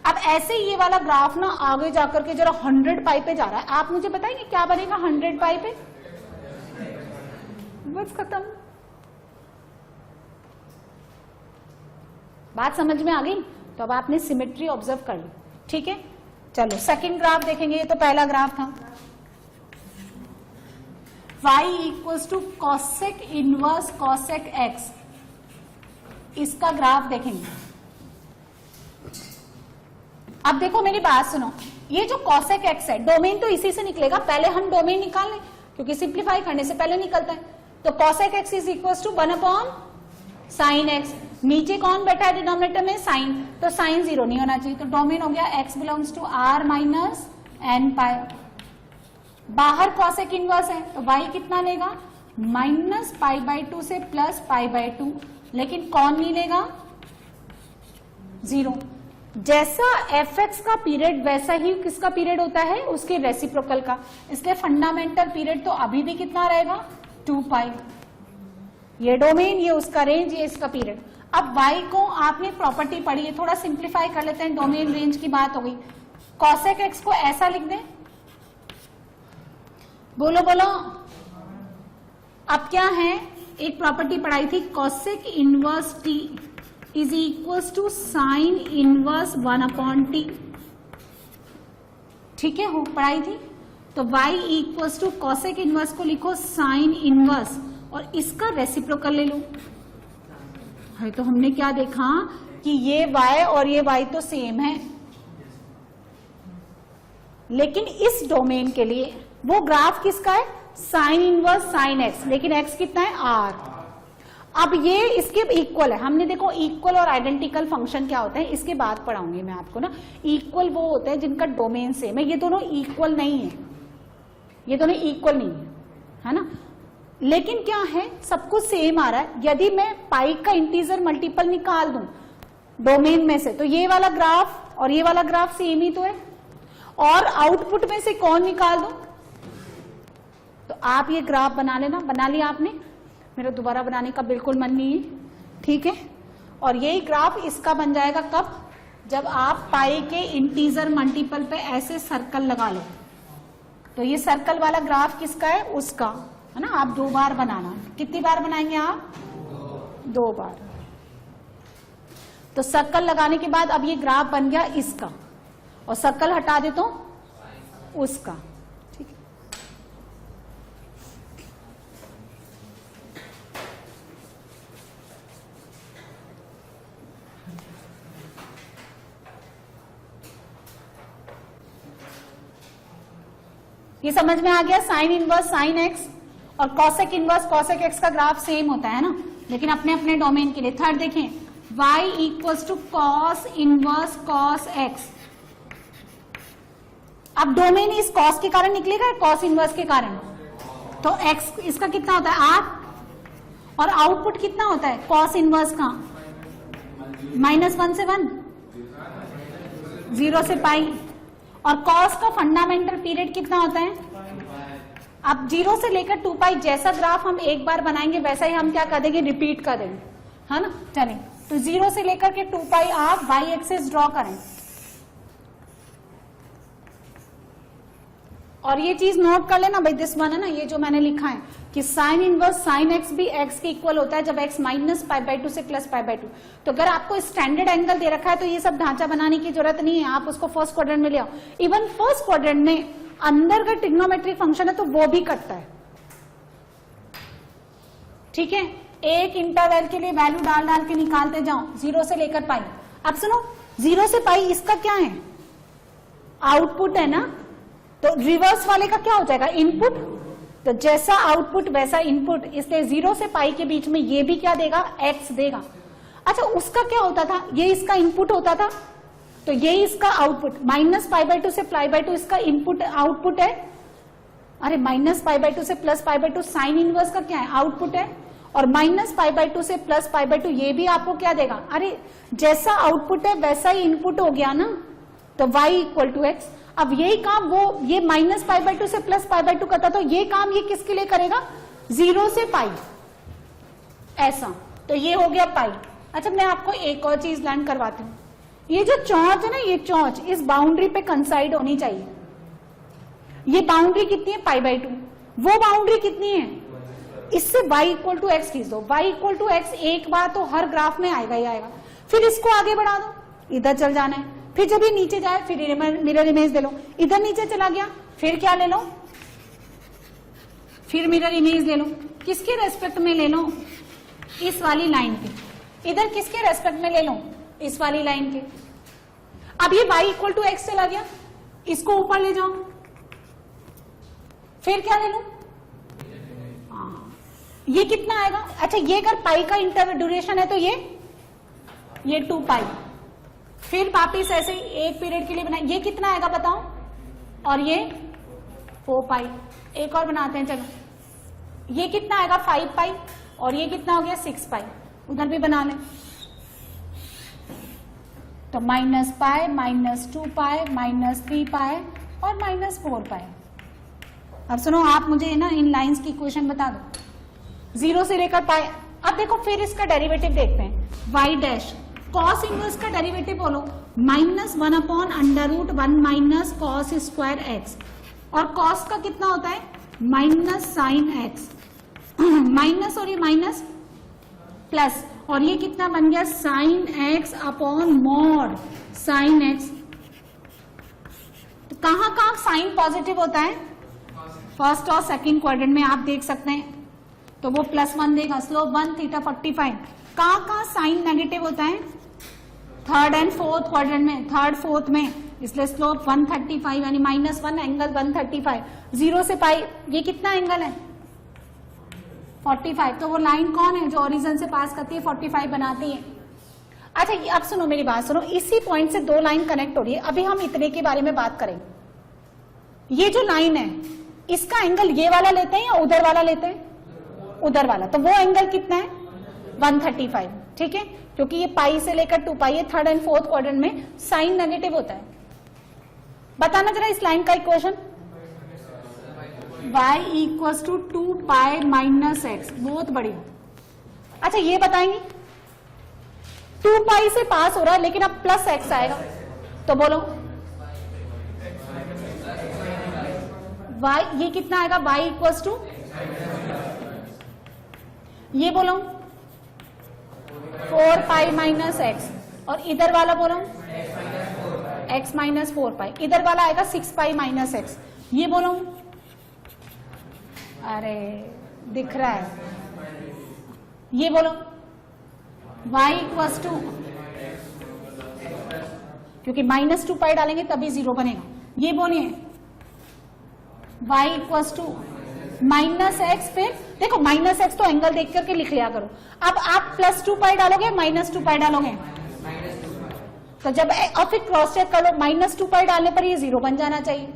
[SPEAKER 1] अब ऐसे ये वाला ग्राफ ना आगे जाकर के जरा 100 पाई पे जा रहा है, आप मुझे बताएंगे क्या बनेगा 100 पाई पे? बस खत्म, बात समझ में आ गई? तो अब आपने सिमेट्री ऑब्जर्व कर ली, ठीक है। चलो सेकंड ग्राफ देखेंगे, ये तो पहला ग्राफ था। y equals to cosec inverse cosec x, इसका ग्राफ देखेंगे। अब देखो मेरी बात सुनो, ये जो कॉसेक x है डोमेन तो इसी से निकलेगा, पहले हम डोमेन निकाल लें क्योंकि सिंप्लीफाई करने से पहले निकलता है। तो cosec x is equals to 1/sin x, नीचे कौन बैठा है डिनोमिनेटर में? साइन, तो साइन 0 नहीं होना चाहिए, तो डोमेन हो गया x belongs to r minus n pi. बाहर कॉसेक इनवर्स है तो y कितना लेगा? -π/2 से +π/2, लेकिन कौन नहीं लेगा? 0। जैसा fx का पीरियड वैसा ही किसका पीरियड होता है? उसके रेसिप्रोकल का, इसलिए फंडामेंटल पीरियड तो अभी भी कितना रहेगा? 2π। ये डोमेन, ये उसका रेंज, ये इसका पीरियड। अब y को आपने प्रॉपर्टी पढ़ी है, थोड़ा सिंप्लीफाई कर लेते हैं, डोमेन रेंज की बात हो गई। कॉसेक x को ऐसा लिख दें, बोलो बोलो। अब क्या है, एक प्रॉपर्टी पढ़ाई थी, cosec inverse t is equals to sine inverse 1/t, ठीक है, हो पढ़ाई थी। तो y equals to cosec inverse को लिखो साइन इनवर्स और इसका रेसिप्रोकल ले लो। है तो हमने क्या देखा कि ये y और ये y तो सेम है, लेकिन इस डोमेन के लिए वो ग्राफ किसका है? साइन इनवर्स साइन x, लेकिन x कितना है? r। अब ये इसके इक्वल है, हमने देखो इक्वल और आइडेंटिकल फंक्शन क्या होता है इसके बाद पढ़ाऊंगी मैं आपको ना। इक्वल वो होते हैं जिनका डोमेन सेम है, ये दोनों इक्वल नहीं है, ये दोनों इक्वल नहीं है ना, लेकिन क्या है सब कुछ सेम आ रहा है। यदि मैं पाई का इंटीजर मल्टीपल निकाल दूं डोमेन में से, तो ये वाला ग्राफ और ये वाला ग्राफ सेम ही तो है, और आउटपुट में से कौन निकाल दूं? तो आप ये ग्राफ बना लेना। बना लिया आपने? मेरा दोबारा बनाने का बिल्कुल मन नहीं है, ठीक है। और यही ग्राफ इसका बन जाएगा कब? जब आप पाई के इंटीजर मल्टीपल पे ऐसे सर्कल लगा लो। तो ये सर्कल वाला ग्राफ किसका है? उसका है ना। आप 2 बार बनाना। कितनी बार बनाएंगे आप? 2 बार। तो सर्कल लगाने के बाद अब ये ग्राफ बन गया इसका, और सर्कल हटा दे तो उसका, ठीक है। ये समझ में आ गया? साइन इनवर्स साइन एक्स और कॉसेक इनवर्स कॉसेक एक्स का ग्राफ सेम होता है ना, लेकिन अपने अपने डोमेन के लिए। थर्ड देखें, y equals to cos inverse cos x. अब डोमेन इस कॉस के कारण निकलेगा, कॉस इनवर्स के कारण, तो x इसका कितना होता है? r, और आउटपुट कितना होता है कॉस इनवर्स का? -1 से 1, 0 से पाई। और कॉस का फंडामेंटल पीरियड कितना होता है? अब 0 से लेकर 2 पाई, जैसा ग्राफ हम एक बार बनाएंगे वैसा ही हम क्या कर देंगे? रिपीट कर देंगे, है ना। चलें, तो 0 से लेकर के 2 पाई आप y एक्सिस ड्रॉ करें, और ये चीज नोट कर लेना भाई, दिस वन है ना, ये जो मैंने लिखा है कि साइन इनवर्स साइन एक्स भी एक्स के इक्वल होता है जब x -π/2 से +π/2। तो अगर आपको स्टैंडर्ड एंगल दे रखा है तो ये सब ढांचा बनाने की जरूरत नहीं है, आप उसको फर्स्ट क्वाड्रेंट में ले आओ। इवन फर्स्ट क्वाड्रेंट में अंदर का ट्रिग्नोमेट्रिक फंक्शन है तो वो भी कटता है, ठीक है। एक इंटरवल के लिए वैल्यू डाल डाल के निकालते जाओ 0 से लेकर पाई। अब सुनो, 0 से पाई इसका क्या है? आउटपुट है ना, तो रिवर्स वाले का क्या हो जाएगा? इनपुट। तो जैसा आउटपुट वैसा इनपुट, इसलिए 0 से पाई के बीच में ये भी क्या देगा? x देगा। अच्छा, उसका क्या होता था? ये इसका इनपुट होता था, तो ये इसका आउटपुट। -π/2 से π/2 इसका इनपुट आउटपुट है। अरे -π/2 से +π/2 साइन इनवर्स का क्या है? आउटपुट है। और -π/2 से +π/2 ये भी आपको क्या देगा? अरे जैसा आउटपुट है वैसा ही इनपुट हो गया ना, तो y = x। अब यही काम वो ये -π/2 से +π/2 करता, तो ये काम ये किसके लिए करेगा? 0 से पाई, ऐसा। तो ये हो गया पाई। अच्छा, मैं आपको एक और चीज लर्न करवाती हूँ। ये जो चौंच है ना, ये चौंच इस बाउंड्री पे कंसाइड होनी चाहिए। ये बाउंड्री कितनी है, π/2। वो बाउंड्री कितनी है, इससे y इक्वल टू एक्स खींच दो। y इक्वल टू एक्स एक बार तो हर ग्राफ में आएगा ही आएगा। फिर इसको आगे बढ़ा दो, इधर चल जाना है। फिर जब ये नीचे जाए फिर मिरर इमेज दे लो। इधर नीचे चला गया, फिर क्या ले लो, फिर मिरर इमेज ले लो। किसके रेस्पेक्ट में ले लो, इस वाली लाइन के। इधर किसके रेस्पेक्ट में ले लो, इस वाली लाइन के। अब ये y इक्वल टू एक्स चला गया, इसको ऊपर ले जाओ, फिर क्या ले लो, ये कितना आएगा। अच्छा, ये अगर पाई का इंटरवल ड्यूरेशन है तो ये 2 पाई। फिर वापिस ऐसे एक पीरियड के लिए बनाए, ये कितना आएगा बताओ, और ये 4 पाई। एक और बनाते हैं, चलो ये कितना आएगा 5 पाई, और ये कितना हो गया 6 पाई। उधर भी बना लें, तो -π, -2 पाई, -3 पाई और -4 पाई। अब सुनो, आप मुझे ना इन लाइंस की इक्वेशन बता दो, 0 से लेकर पाई। अब देखो फिर इसका डेरिवेटिव देखते हैं, y डैश कॉस इनवर्स का डेरिवेटिव बोलो, -1/√1 माइनस कॉस स्क्वायर एक्स, और कॉस का कितना होता है -sin x, माइनस और ये माइनस प्लस, और ये कितना बन गया sin x upon mod sin x। तो कहां कहां साइन पॉजिटिव होता है, फर्स्ट और सेकंड क्वाड्रेंट में आप देख सकते हैं, तो वो +1 देगा, स्लोप 1 थीटा 45। कहां साइन नेगेटिव होता है, थर्ड एंड फोर्थ क्वाड्रेंट में, थर्ड फोर्थ में, इसलिए स्लोप 135 यानी -1 एंगल 135। 0 से पाई ये कितना एंगल है 45, तो वो लाइन कौन है जो ओरिजिन से पास करती है 45 बनाती है। अच्छा, अब सुनो मेरी बात सुनो, इसी पॉइंट से 2 लाइन कनेक्ट हो रही है। अभी हम इतने के बारे में बात करें, ये जो लाइन है इसका एंगल ये वाला लेते हैं या उधर वाला लेते हैं, उधर वाला, तो वो एंगल कितना है 135, ठीक है, क्योंकि ये पाई से लेकर 2 पाई है, थर्ड एंड फोर्थ क्वाड्रेंट में साइन नेगेटिव होता है। बताना जरा इस लाइन का equation, y equals to 2 pi minus x, बहुत बढ़िया। अच्छा, ये बताएंगे 2 पाई से पास हो रहा है लेकिन अब प्लस एक्स आएगा, तो बोलो y ये कितना आएगा, y इक्वल्स टू, ये बोलो 4 पाई माइनस एक्स, और इधर वाला बोलो x माइनस 4 पाई, इधर वाला आएगा 6 पाई माइनस एक्स। ये बोलो, अरे दिख रहा है, ये बोलो y इक्वल्स टू, क्योंकि -2 पाई डालेंगे तभी 0 बनेगा। ये बोलिए y इक्वल्स टू -x, फिर देखो -x तो एंगल देख करके लिख लिया करो। अब आप +2 पाई डालोगे -2 पाई डालोगे, तो जब और फिर क्रॉस चेक कर लो, -2 पाई डालने पर ये 0 बन जाना चाहिए,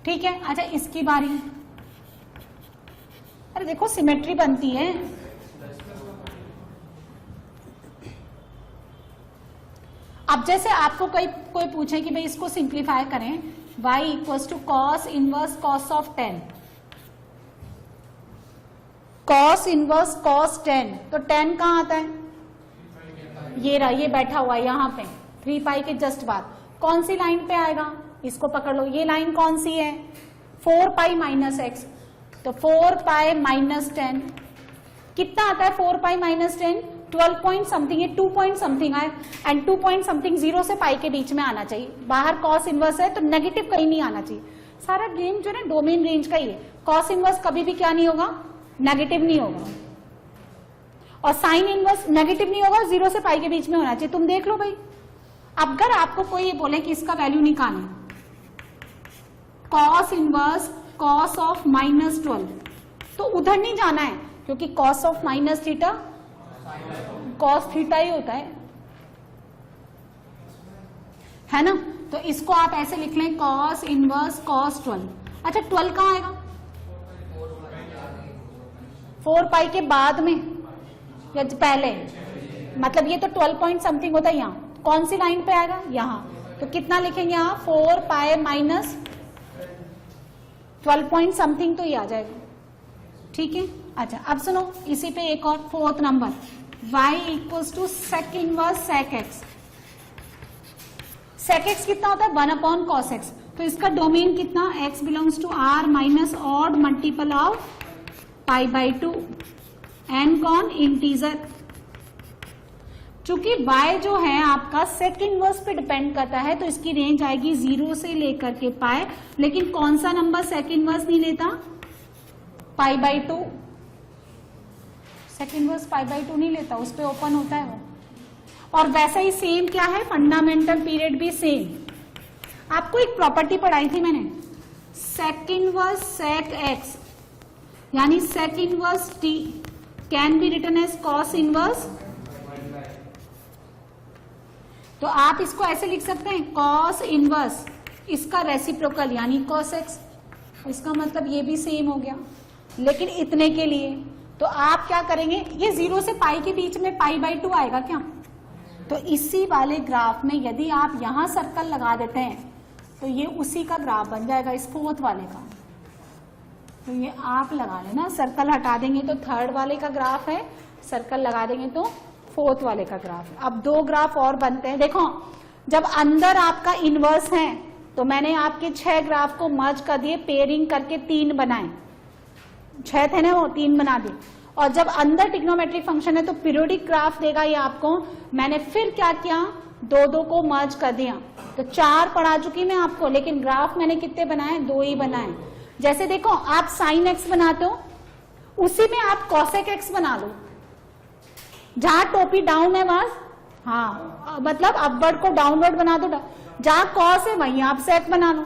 [SPEAKER 1] ठीक है। अच्छा, इसकी बारी, अरे देखो सिमेट्री बनती है। अब जैसे आपको कोई पूछे कि भाई इसको सिंप्लीफाई करें, y equals to cos inverse cos of 10, cos inverse cos 10, तो 10 कहां आता है, ये रहा, ये बैठा हुआ है यहां पे 3 पाई के जस्ट बाद। कौन सी लाइन पे आएगा, इसको पकड़ लो, ये लाइन कौन सी है 4 पाई माइनस एक्स, तो 4 पाई माइनस 10 कितना आता है 4 पाई माइनस 10 12 पॉइंट समथिंग, ये 2 पॉइंट समथिंग आए, एंड 2 पॉइंट समथिंग 0 से पाई के बीच में आना चाहिए। बाहर कॉस इनवर्स है तो नेगेटिव कहीं नहीं आना चाहिए। सारा गेम जो है डोमेन रेंज का ही है, कॉस इनवर्स कभी भी क्या नहीं होगा, नेगेटिव नहीं होगा, और साइन इनवर्स नेगेटिव नहीं होगा, 0 से पाई के बीच में होना चाहिए। तुम देख लो भाई, अगर आपको कोई ये बोले कि इसका वैल्यू निकालें, कॉस इनवर्स कॉस ऑफ -12, तो उधर नहीं जाना है, क्योंकि cos of minus theta cos theta ही होता है ना। तो इसको आप ऐसे लिख लें, कॉस इनवर्स कॉस 12। अच्छा, 12 कहां आएगा, 4 पाई के बाद में या पहले, मतलब ये तो 12 पॉइंट समथिंग होता है, यहाँ कौन सी लाइन पे आएगा, यहाँ, तो कितना लिखेंगे यहाँ 4 पाई माइनस 12 पॉइंट समथिंग, तो ये आ जाएगा, ठीक है। अच्छा, अब सुनो इसी पे एक और 4th number, y equals to sec inverse sec x, sec x कितना होता है 1 अपॉन cos x, तो इसका डोमेन कितना x belongs to r minus odd multiple of pi by 2, n कौन इंटीजर। चूंकि y जो है आपका सेक इनवर्स पे डिपेंड करता है तो इसकी रेंज आएगी 0 से लेकर के पाई, लेकिन कौन सा नंबर सेक इनवर्स नहीं लेता, pi by 2, sec inverse pi by 2 नहीं लेता, उस पे ओपन होता है वो। और वैसा ही सेम क्या है, फंडामेंटल पीरियड भी सेम। आपको एक प्रॉपर्टी पढ़ाई थी मैंने, सेक इनवर्स सेक एक्स यानी sec inverse t can be written as cos inverse, तो आप इसको ऐसे लिख सकते हैं कॉस इनवर्स इसका रेसिप्रोकल यानी कॉस एक्स, इसका मतलब ये भी सेम हो गया। लेकिन इतने के लिए तो आप क्या करेंगे, ये 0 से पाई के बीच में पाई बाई 2 आएगा क्या, तो इसी वाले ग्राफ में यदि आप यहां सर्कल लगा देते हैं तो ये उसी का ग्राफ बन जाएगा, इस फोर्थ वाले का। तो ये आप लगा लेना, सर्कल हटा देंगे तो थर्ड वाले का ग्राफ है, सर्कल लगा देंगे तो फोर्थ वाले का ग्राफ है। अब 2 ग्राफ और बनते हैं। देखो जब अंदर आपका इनवर्स है तो मैंने आपके 6 ग्राफ को मर्ज कर दिए, पेयरिंग करके 3 बनाए, 6 थे ना वो 3 बना दिए। और जब अंदर ट्रिग्नोमेट्रिक फंक्शन है तो पीरियोडिक ग्राफ देगा ये आपको, मैंने फिर क्या किया 2 को मर्ज कर दिया, तो 4 पढ़ा चुकी मैं आपको, लेकिन ग्राफ मैंने कितने बनाए, 2 ही बनाए। जैसे देखो आप साइन एक्स बनाते हो उसी में आप कॉसेक एक्स बना लो, जहां टोपी डाउन है वहां, हाँ मतलब अपवर्ड को डाउनवर्ड बना दो, जहां कॉस है वहीं आप सेक बना लो,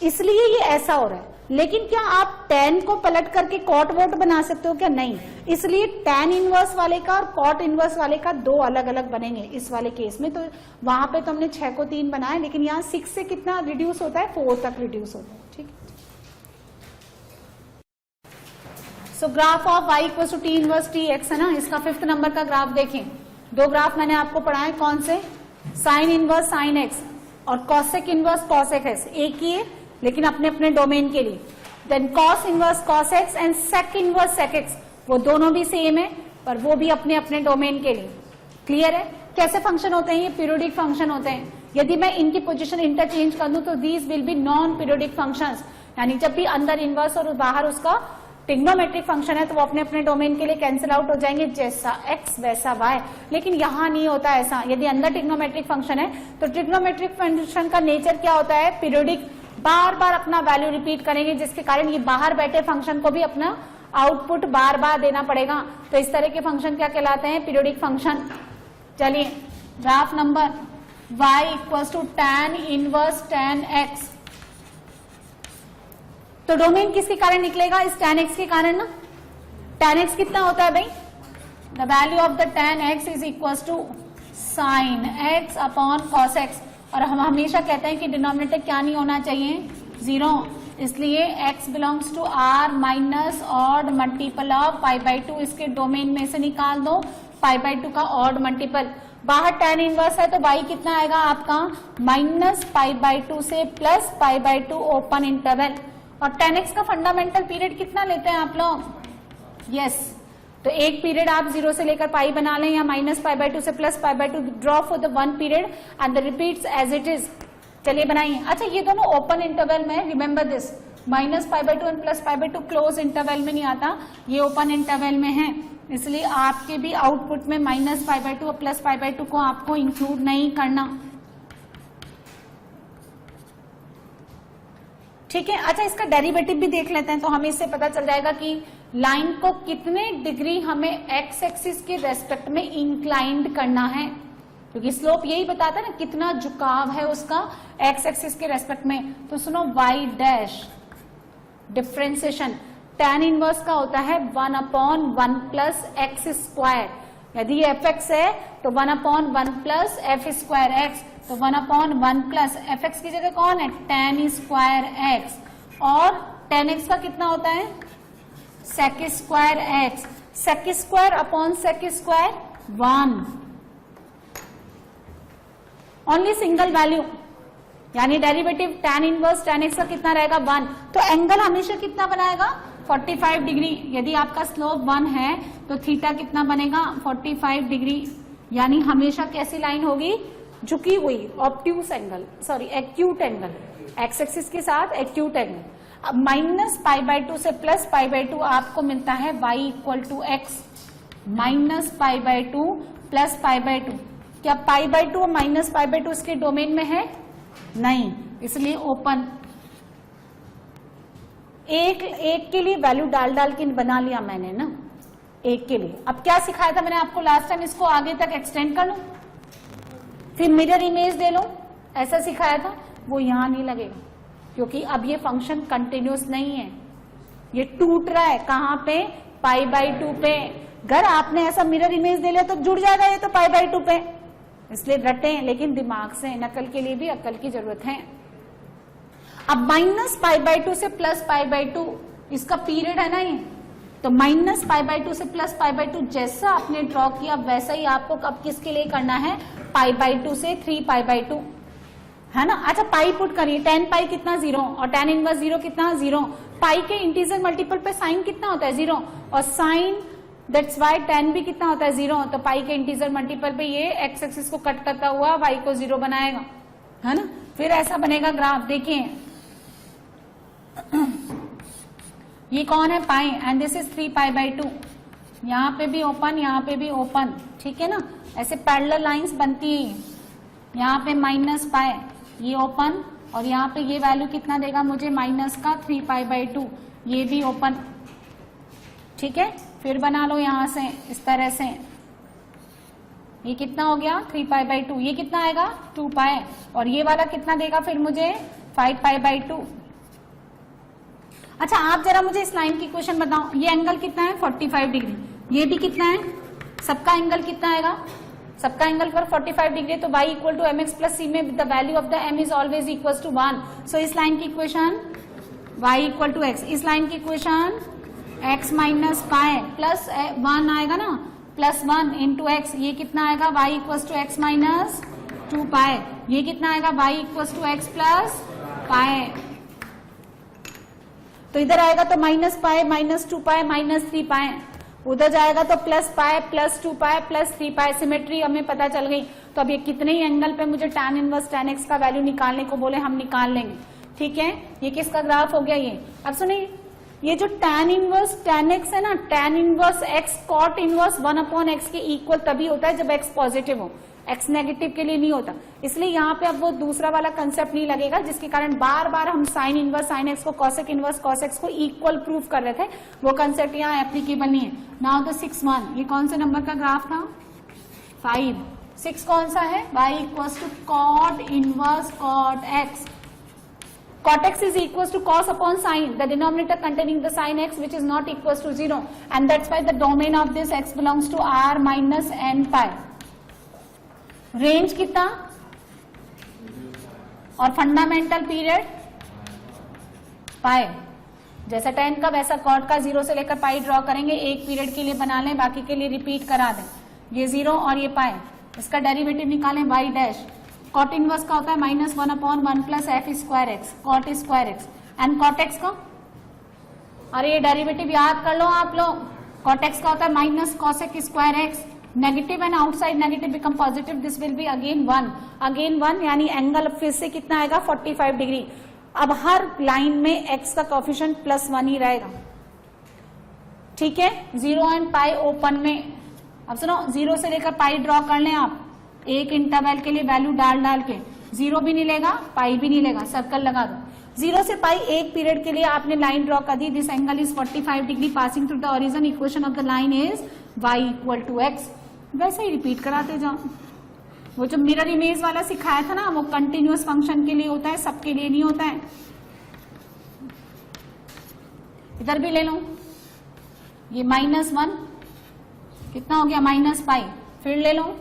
[SPEAKER 1] इसलिए ये ऐसा हो रहा है। लेकिन क्या आप tan को पलट करके कॉट वोट बना सकते हो क्या, नहीं, इसलिए tan इनवर्स वाले का और कॉट इनवर्स वाले का 2 अलग अलग बनेंगे इस वाले केस में। तो वहां पे तो हमने 6 को 3 बनाए, लेकिन यहाँ 6 से कितना रिड्यूस होता है, 4 तक रिड्यूस होता है। ठीक है, so graph of y equal to t inverse t x है ना, इसका 5th नंबर का ग्राफ देखें। 2 ग्राफ मैंने आपको पढ़ाए, कौन से, साइन इनवर्स साइन एक्स और कॉसेक इनवर्स कॉसेक एक्स, एक ही है लेकिन अपने अपने डोमेन के लिए। Then cos inverse cos x and sec inverse sec x, वो दोनों भी सेम है पर वो भी अपने अपने डोमेन के लिए। क्लियर है, कैसे फंक्शन होते हैं ये, पीरियोडिक फंक्शन होते हैं। यदि मैं इनकी पोजीशन इंटरचेंज कर दूं तो these will be non periodic functions, यानी जब भी अंदर इनवर्स और बाहर उसका ट्रिग्नोमेट्रिक फंक्शन है तो वो अपने अपने डोमेन के लिए कैंसिल आउट हो जाएंगे, जैसा x वैसा y। लेकिन यहां नहीं होता ऐसा, यदि अंदर ट्रिग्नोमेट्रिक फंक्शन है तो ट्रिग्नोमेट्रिक फंक्शन का नेचर क्या होता है, पीरियोडिक, बार बार अपना वैल्यू रिपीट करेंगे, जिसके कारण ये बाहर बैठे फंक्शन को भी अपना आउटपुट बार बार देना पड़ेगा। तो इस तरह के फंक्शन क्या कहलाते हैं, पीरियोडिक फंक्शन। चलिए graph number y equals to tan inverse tan x, तो डोमेन किसके कारण निकलेगा, इस tan x के कारण ना। tan x कितना होता है भाई, the value of the tan x is equals to sine x upon cos x, और हम हमेशा कहते हैं कि डिनोमिनेटर क्या नहीं होना चाहिए, 0, इसलिए x belongs to r minus odd multiple of pi by 2, इसके डोमेन में से निकाल दो पाई बाई 2 का ऑड मल्टीपल। बाहर tan इनवर्स है तो y कितना आएगा आपका, माइनस पाई बाई 2 से plus pi by 2 open interval. और tan x का फंडामेंटल पीरियड कितना लेते हैं आप लोग, यस, तो एक पीरियड आप 0 से लेकर पाई बना लें या माइनस पाई बाई 2 से plus pi by 2, draw for the 1 period and the repeats as it is. चलिए बनाइए। अच्छा ये दोनों ओपन इंटरवल में, remember this, minus pi by 2 and plus pi by 2 close interval में नहीं आता, ये ओपन इंटरवल में है, इसलिए आपके भी आउटपुट में माइनस पाई बाई 2 और प्लस पाई बाई 2 को आपको इंक्लूड नहीं करना। ठीक है, अच्छा इसका डेरिवेटिव भी देख लेते हैं तो हमें इससे पता चल जाएगा कि लाइन को कितने डिग्री हमें एक्स एक्सिस के रेस्पेक्ट में इंक्लाइंड करना है, क्योंकि स्लोप यही बताता है ना कितना झुकाव है उसका एक्स एक्सिस के रेस्पेक्ट में। तो सुनो y dash differentiation tan inverse का होता है 1 अपॉन 1 प्लस एक्स स्क्वायर, यदि एफ एक्स है तो 1 upon 1 plus f square x, तो 1 अपॉन 1 प्लस एफ एक्स की जगह कौन है, tan स्क्वायर एक्स, और tan एक्स का कितना होता है, sec square x, sec square upon sec square 1, only single value, यानी derivative tan inverse tan x का कितना रहेगा 1, तो एंगल हमेशा कितना बनाएगा 45 डिग्री। यदि आपका स्लोप 1 है तो थीटा कितना बनेगा 45 डिग्री, यानी हमेशा कैसी लाइन होगी, झुकी हुई obtuse angle, sorry acute angle, x axis के साथ एक्यूट एंगल। अब -π/2 से +π/2 आपको मिलता है y इक्वल टू एक्स, -π/2 +π/2। क्या π/2 और -π/2 इसके डोमेन में है? नहीं, इसलिए ओपन। एक के लिए वैल्यू डाल डाल के बना लिया मैंने ना, एक के लिए। अब क्या सिखाया था मैंने आपको लास्ट टाइम, इसको आगे तक एक्सटेंड कर लो, फिर मिरर इमेज दे लो, ऐसा सिखाया था। वो यहां नहीं लगेगा क्योंकि अब ये फंक्शन कंटिन्यूस नहीं है, ये टूट रहा है। कहां पे? π/2 पे। अगर आपने ऐसा मिरर इमेज दे लिया तो जुड़ जाएगा ये तो π/2 पे, इसलिए रटे, लेकिन दिमाग से, नकल के लिए भी अक्ल की जरूरत है। अब -π/2 से +π/2 इसका पीरियड है ना ये, तो -π/2 से +π/2 जैसा आपने ड्रॉ किया वैसा ही आपको अब किसके लिए करना है? π/2 से 3π/2, है ना। अच्छा पाई पुट करिए, tan पाई कितना 0 और tan इनवर्स 0 कितना 0। पाई के इंटीजर मल्टीपल पे साइन कितना होता है? 0, और साइन दैट्स वाई tan भी कितना होता है? 0। तो पाई के इंटीजर मल्टीपल पे ये एक्स एक्सिस को कट करता हुआ y को 0 बनाएगा, है ना। फिर ऐसा बनेगा ग्राफ, देखिए ये कौन है? पाई, एंड दिस इज 3π/2। यहाँ पे भी ओपन, यहाँ पे भी ओपन, ठीक है ना। ऐसे पैरेलल लाइंस बनती है। यहाँ पे -π, ये ओपन, और यहाँ पे ये वैल्यू कितना देगा मुझे? -3π/2, ये भी ओपन, ठीक है। फिर बना लो यहां से इस तरह से, ये कितना हो गया? 3π/2, ये कितना आएगा? 2π, और ये वाला कितना देगा फिर मुझे? 5π/2। अच्छा आप जरा मुझे इस लाइन की इक्वेशन बताओ, ये एंगल कितना है? 45 डिग्री, ये भी कितना है? सबका एंगल कितना आएगा? सबका एंगल पर 45 डिग्री, तो y equal to mx plus c में the value of the m is always equal to 1। So इस लाइन की equation y equal to x, इस लाइन की equation x minus pi plus 1 आएगा ना, +1 इंटू एक्स, ये कितना आएगा? y equal to x minus 2 pi, ये कितना आएगा? y equal to x plus pi. तो इधर आएगा तो -π -2π -3π, उधर जाएगा तो +π +2π +3π। सिमेट्री हमें पता चल गई। तो अब ये कितने ही एंगल पे मुझे tan इनवर्स tan x का वैल्यू निकालने को बोले, हम निकाल लेंगे, ठीक है। ये किसका ग्राफ हो गया ये? अब सुनिए, ये जो tan इनवर्स tan x है ना, tan inverse x cot inverse 1/x के इक्वल तभी होता है जब x पॉजिटिव हो, x नेगेटिव के लिए नहीं होता। इसलिए यहाँ पे अब वो दूसरा वाला कंसेप्ट नहीं लगेगा, जिसके कारण बार बार हम साइन इनवर्स साइन एक्स को कॉसेक इनवर्स कॉस एक्स को इक्वल प्रूव कर रहे थे, वो कंसेप्ट यहाँ एप्लीकेबल नहीं है। नाउ द 6-1, ये कौन से नंबर का ग्राफ था? 5। 6 कौन सा है? y equals to cot inverse cot x. Cot x is equals to cos upon sin, the denominator containing the sin x which is not equals to 0, and that's why the domain of this x belongs to r minus n pi. Range कितना और fundamental period पाई। जैसा tan का वैसा cot का 0 से लेकर पाई draw करेंगे, एक पीरियड के लिए बना लें, बाकी के लिए रिपीट करा दें। ये 0 और ये पाई, इसका डेरिवेटिव निकालें y डैश। कॉट इनवर्स का होता है -1/1 plus f square x, cot square x, and cot x का, अरे ये डेरिवेटिव याद कर लो आप लोग। कॉट एक्स का होता है minus cosec square x, negative and outside negative become positive, this will be again 1, यानी एंगल फिर से कितना आएगा? 45 डिग्री। अब हर लाइन में एक्स का कोफिशिएंट +1 ही रहेगा, ठीक है। 0 एंड पाई ओपन में। अब सुनो, 0 से लेकर पाई ड्रॉ कर लें आप, एक इंटरवल के लिए वैल्यू डाल डाल के, 0 भी नहीं लेगा, पाई भी नहीं लेगा, सर्कल लगा दो। 0 से पाई एक पीरियड के लिए आपने लाइन ड्रॉ कर दी, this angle is 45 degree passing through the origin, equation of the line is y equal to x. वैसे ही रिपीट कराते जाओ। वो जो मिरर इमेज वाला सिखाया था ना, वो कंटिन्यूअस फंक्शन के लिए होता है, सबके लिए नहीं होता है। इधर भी ले लो, ये -1 कितना हो गया? -π। फिर ले लो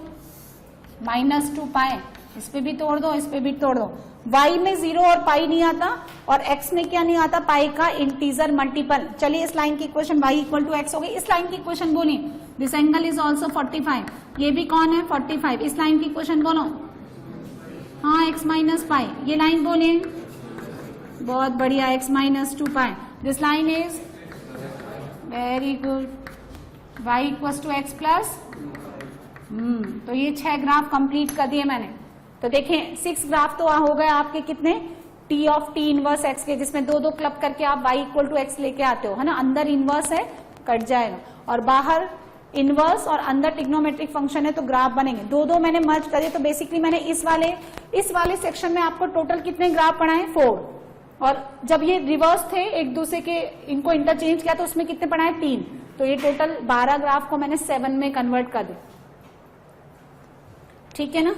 [SPEAKER 1] -2π, इस पे भी तोड़ दो, इस पे भी तोड़ दो। y में 0 और पाई नहीं आता, और x में क्या नहीं आता? पाई का इंटीजर मल्टीपल। चलिए इस लाइन की equation y equal to x हो गई। इस लाइन की इक्वेशन बोलिए, दिस एंगल इज ऑल्सो 45, ये भी कौन है? 45। इस लाइन की इक्वेशन बोलो, हाँ x माइनस पाई, ये लाइन बोलिए, बहुत बढ़िया, x minus 2π। This line is very good, y equal to x plus. तो ये 6 ग्राफ कंप्लीट कर दिए मैंने। तो देखें 6 ग्राफ तो हो गए आपके कितने, T of t inverse x के, जिसमें दो दो क्लब करके आप y इक्वल टू एक्स लेके आते हो, है ना। अंदर इनवर्स है, कट जाएगा, और बाहर इनवर्स और अंदर ट्रिग्नोमेट्रिक फंक्शन है, तो ग्राफ बनेंगे। दो दो मैंने मर्ज करे, तो बेसिकली मैंने इस वाले सेक्शन में आपको टोटल कितने ग्राफ पढ़ाए, 4, और जब ये रिवर्स थे एक दूसरे के, इनको इंटरचेंज किया तो उसमें कितने पढ़ाए, 3, तो ये टोटल 12 ग्राफ को मैंने 7 में कन्वर्ट कर दिया, ठीक है ना।